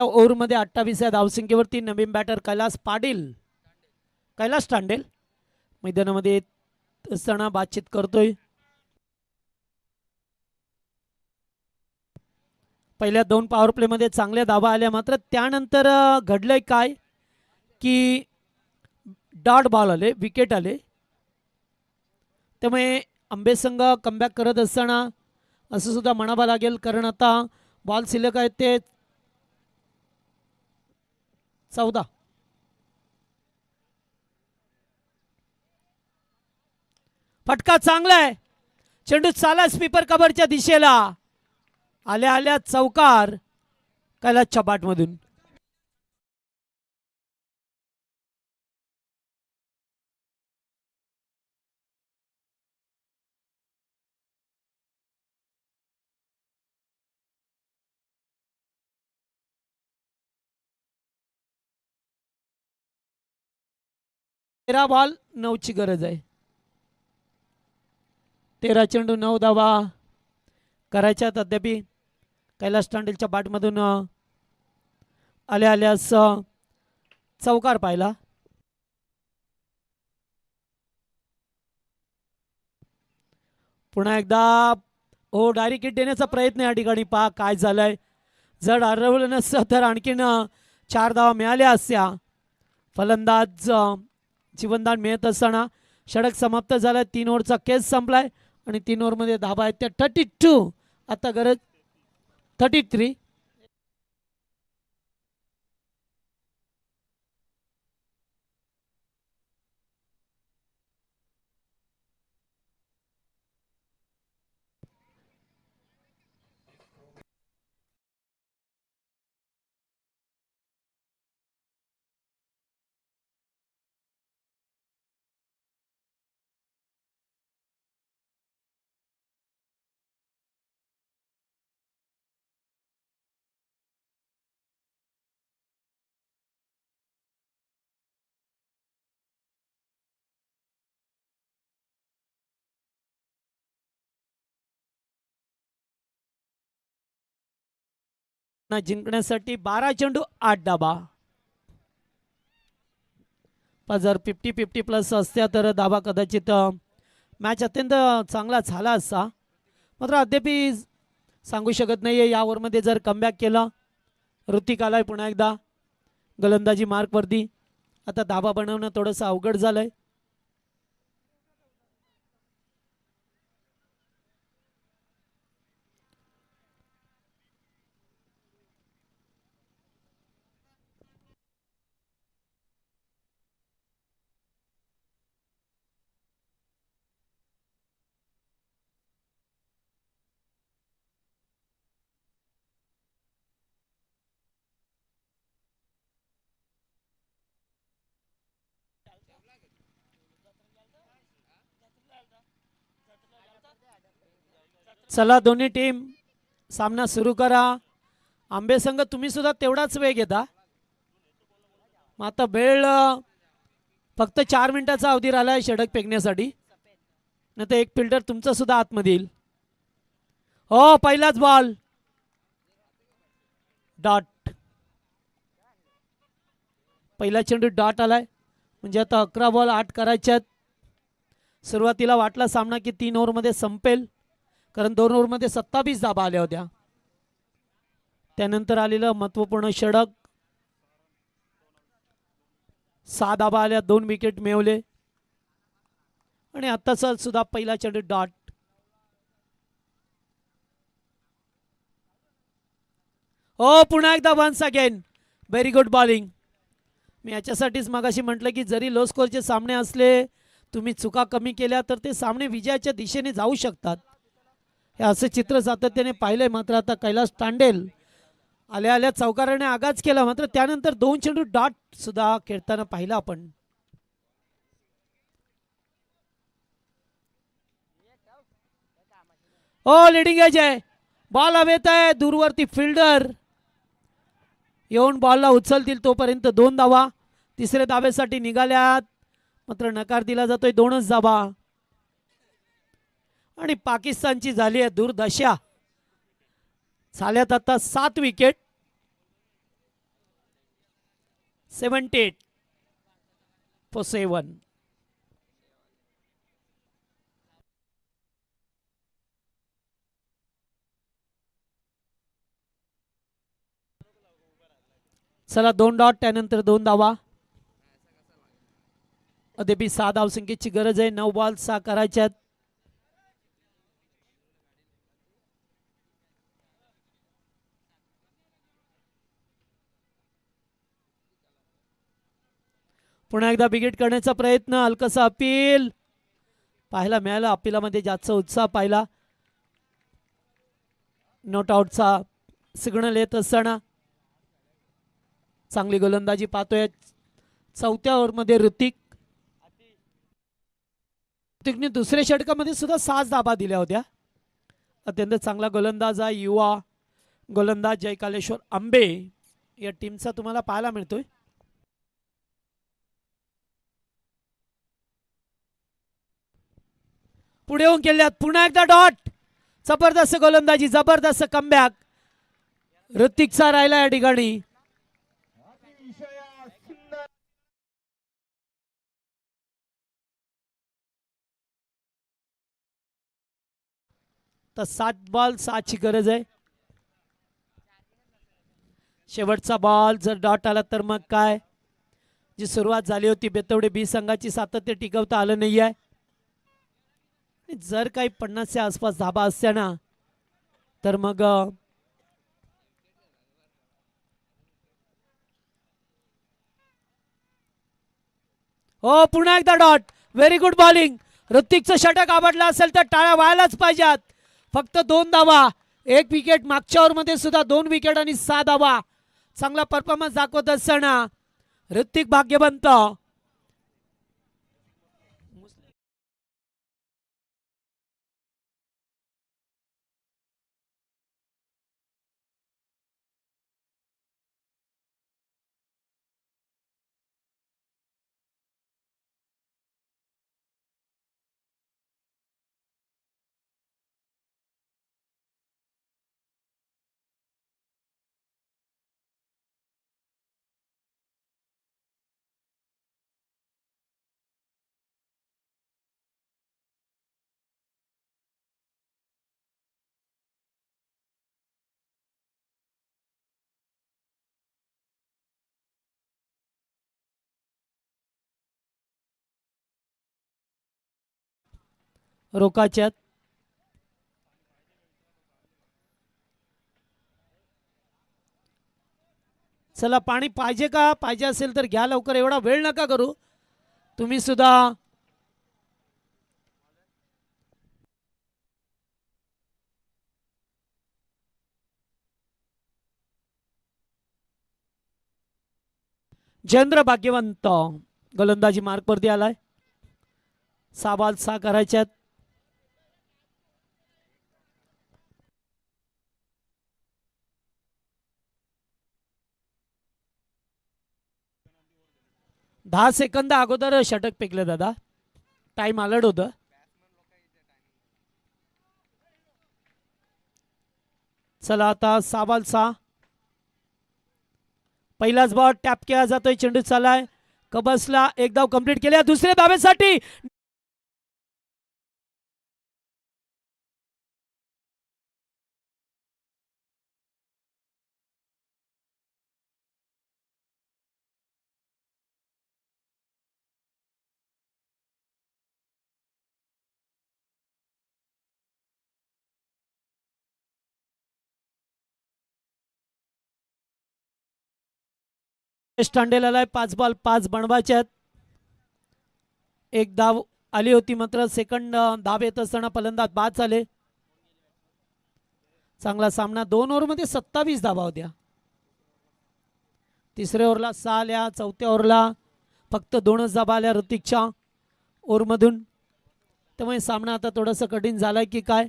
ओव्हरमध्ये 28 या धावसंख्येवरती नवीन बॅटर कैलास तांडेल मैदानामध्ये येत असताना बातचीत करतोय. पहिल्या 2 पॉवर प्लेमध्ये चांगल्या धावा आल्या, मात्र त्यानंतर घडलंय काय की डॉट बॉल आले, विकेट आले. त्यामुळे आंबेसंघ कमबॅक करत असताना असं सुद्धा म्हणावं लागेल, कारण आता बॉल शिल्लक आहेत ते 14. फटका चांगला आहे, चेंडू चाला स्वीपर कव्हरच्या दिशेला, आल्या आल्या चौकार कैलासच्या बॅटमधून. तेरा बॉल 9ची गरज आहे. 13 चेंडू 9 धावा करायच्यात. अद्याप कैलास तांडेलच्या बॅटमधून आल्या आल्यास चौकार पाहिला. पुन्हा एकदा हो डायरेक्ट हिट देण्याचा प्रयत्न या ठिकाणी. पहा काय झालंय, जर हरवलं नसतं तर आणखीन 4 धावा मिळाल्या असत्या. फलंदाज जीवनदान मिळत असताना षटक समाप्त झालं. 3 ओव्हरचा केस संपलाय आणि 3 ओव्हरमध्ये धाबा आहेत त्या 32. आता गरज 33. जिंकण्यासाठी 12 चेंडू 8 धाबा. जर 50-50 प्लस असत्या तर धाबा कदाचित मॅच अत्यंत चांगला झाला असता. मात्र अद्याप सांगू शकत नाहीये. या ओव्हरमध्ये जर कमबॅक केला, ऋतिक आलाय पुन्हा एकदा गोलंदाजी मार्कवरती. आता धाबा बनवणं थोडंसं अवघड झालंय. चला दोन्ही टीम सामना सुरू करा. आंबे संघ तुम्ही सुद्धा तेवढाच वेळ घेता. मग आता वेळ फक्त 4 मिनिटाचा अवधी राहिलाय षटक फेकण्यासाठी. नाही तर एक फिल्डर तुमचा सुद्धा आतमध्ये येईल. हो पहिलाच बॉल डॉट. पहिला चेंडू डॉट आलाय. म्हणजे आता 11 बॉल 8 करायच्यात. सुरुवातीला वाटला सामना की 3 ओव्हरमध्ये संपेल, कारण 2 ओव्हरमध्ये 27 धाबा आल्या होत्या. त्यानंतर आलेलं महत्वपूर्ण षटक, 6 धाबा आल्या, 2 विकेट मिळवले. आणि आत्ताचा सुद्धा पहिला चेंडू डॉट. हो पुन्हा एकदा once again very good bowling. मी याच्यासाठीच मगाशी म्हटलं की जरी लो स्कोरचे सामने असले, तुम्ही चुका कमी केल्या तर ते सामने विजयाच्या दिशेने जाऊ शकतात. हे असं चित्र सातत्याने पाहिलंय. मात्र आता कैलास तांडेल आल्या आल्या चौकाराने आगाज केला, मात्र त्यानंतर 2 चेंडू डॉट सुद्धा खेळताना पाहिलं आपण. हो लिडिंग एज आहे. बॉल हवेत आहे. दूरवरती फिल्डर येऊन बॉलला उचलतील तोपर्यंत 2 धावा. तिसऱ्या धाब्यासाठी निघाल्यात, मात्र नकार दिला जातोय. 2च धाबा. आणि पाकिस्तानची झाली आहे दुर्दशा. झाल्यात आता 7 विकेट. 78 for 7. चला 2 डॉट, त्यानंतर 2 धावा. अद्यापि 6 धावसंख्येची गरज आहे. 9 बॉल 6 करायच्यात. पुन्हा एकदा बिगेट करण्याचा प्रयत्न. हलकसा अपील पाहायला मिळालं. अपिलामध्ये जास्त उत्साह पाहिला. नॉट आउटचा सिग्नल येत असताना चांगली गोलंदाजी पाहतोय. 4थ्या ओव्हरमध्ये ऋतिकने दुसऱ्या षटकामध्ये सुद्धा 6 धाबा दिल्या होत्या. अत्यंत चांगला गोलंदाज आहे. युवा गोलंदाज जयकालेश्वर आंबे या टीमचा तुम्हाला पाहायला मिळतोय. पुढे येऊन केल्यात. पुन्हा एकदा डॉट. जबरदस्त गोलंदाजी, जबरदस्त कमबॅक ऋतिकचा राहिला या ठिकाणी. तर 7 बॉल 6 ची गरज आहे. शेवटचा बॉल जर डॉट आला तर मग काय, जी सुरुवात झाली होती बेतवडे बी संघाची सातत्य टिकवता आलं नाही आहे. जर काही 50च्या आसपास धाबा असत्या ना, तर मग हो पुन्हा एकदा डॉट. Very good bowling. ऋतिकचं षटक आवडलं असेल तर टाळ्या व्हायलाच पाहिजेत. फक्त 2 धावा, 1 विकेट. मागच्या ओव्हरमध्ये सुद्धा 2 विकेट आणि 6 धावा. चांगला परफॉर्मन्स दाखवत असताना ऋतिक भाग्यवंत. रोकाच्यात. चला पाणी पाहिजे का? पाहिजे असेल तर घ्या लवकर, एवढा वेळ नका करू तुम्ही सुद्धा. जयेंद्र भाग्यवंत गोलंदाजी मार्कवरती आलाय. 6 बॉल 6 करायच्यात. दहा सेकंद अगोदर षटक फेकले दादा. टाइम अलर्ट होतं. चला आता 6 बॉल 6. पहिलाच बॉल टॅप केला जातोय. चेंडू चालाय कबसला. एक धाव कंप्लीट केल्या. दुसऱ्या धावेसाठी स्टँडेल 5 बॉल 5 बनवायच्यात. एक धाव आली होती मात्र सेकंड धाव येत असताना फलंदाज बाद झाले. चांगला सामना. 2 ओव्हरमध्ये 27 धावा होत्या. तिसऱ्या ओव्हरला 6 आल्या. चौथ्या ओव्हरला फक्त 2च धावा आल्या ऋतिकच्या ओव्हरमधून. त्यामुळे सामना आता थोडासा कठीण झालाय की काय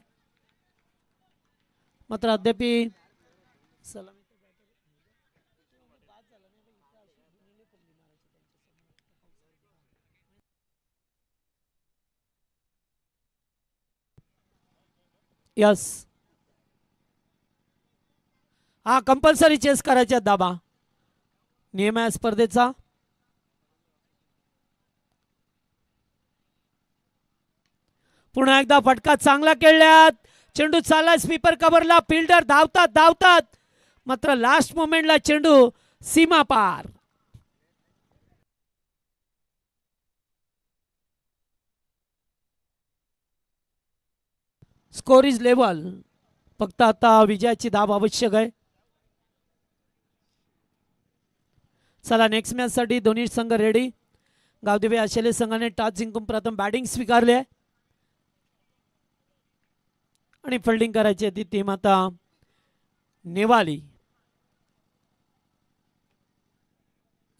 मात्र अद्याप यस. हा कंपल्सरी चेस करायच्या दाबा. नियम आहे स्पर्धेचा. पुन्हा एकदा फटका चांगला खेळल्यात. चेंडू चालला स्वीपर कव्हरला. फिल्डर धावतात मात्र लास्ट मोमेंटला चेंडू सीमा पार. Score is level. फक्त आता विजयाची धाव आवश्यक आहे. चला नेक्स्ट मॅच साठी दोन्ही संघ रेडी. गावदेवी आशिले संघाने टॉस जिंकून प्रथम बॅटिंग स्वीकारली आहे आणि फिल्डिंग करायची ती टीम आता नेवाली.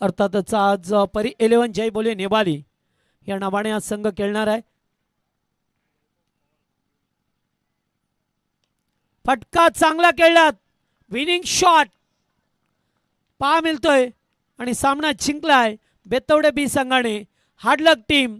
अर्थातच आज परी 11 जय बोले नेवाली या नावाने आज संघ खेळणार आहे. फटका चांगला खेळलात. विनिंग शॉट पहा मिळतोय आणि सामना जिंकलाय बेतवडे बी संघाने. हार्ड लक टीम.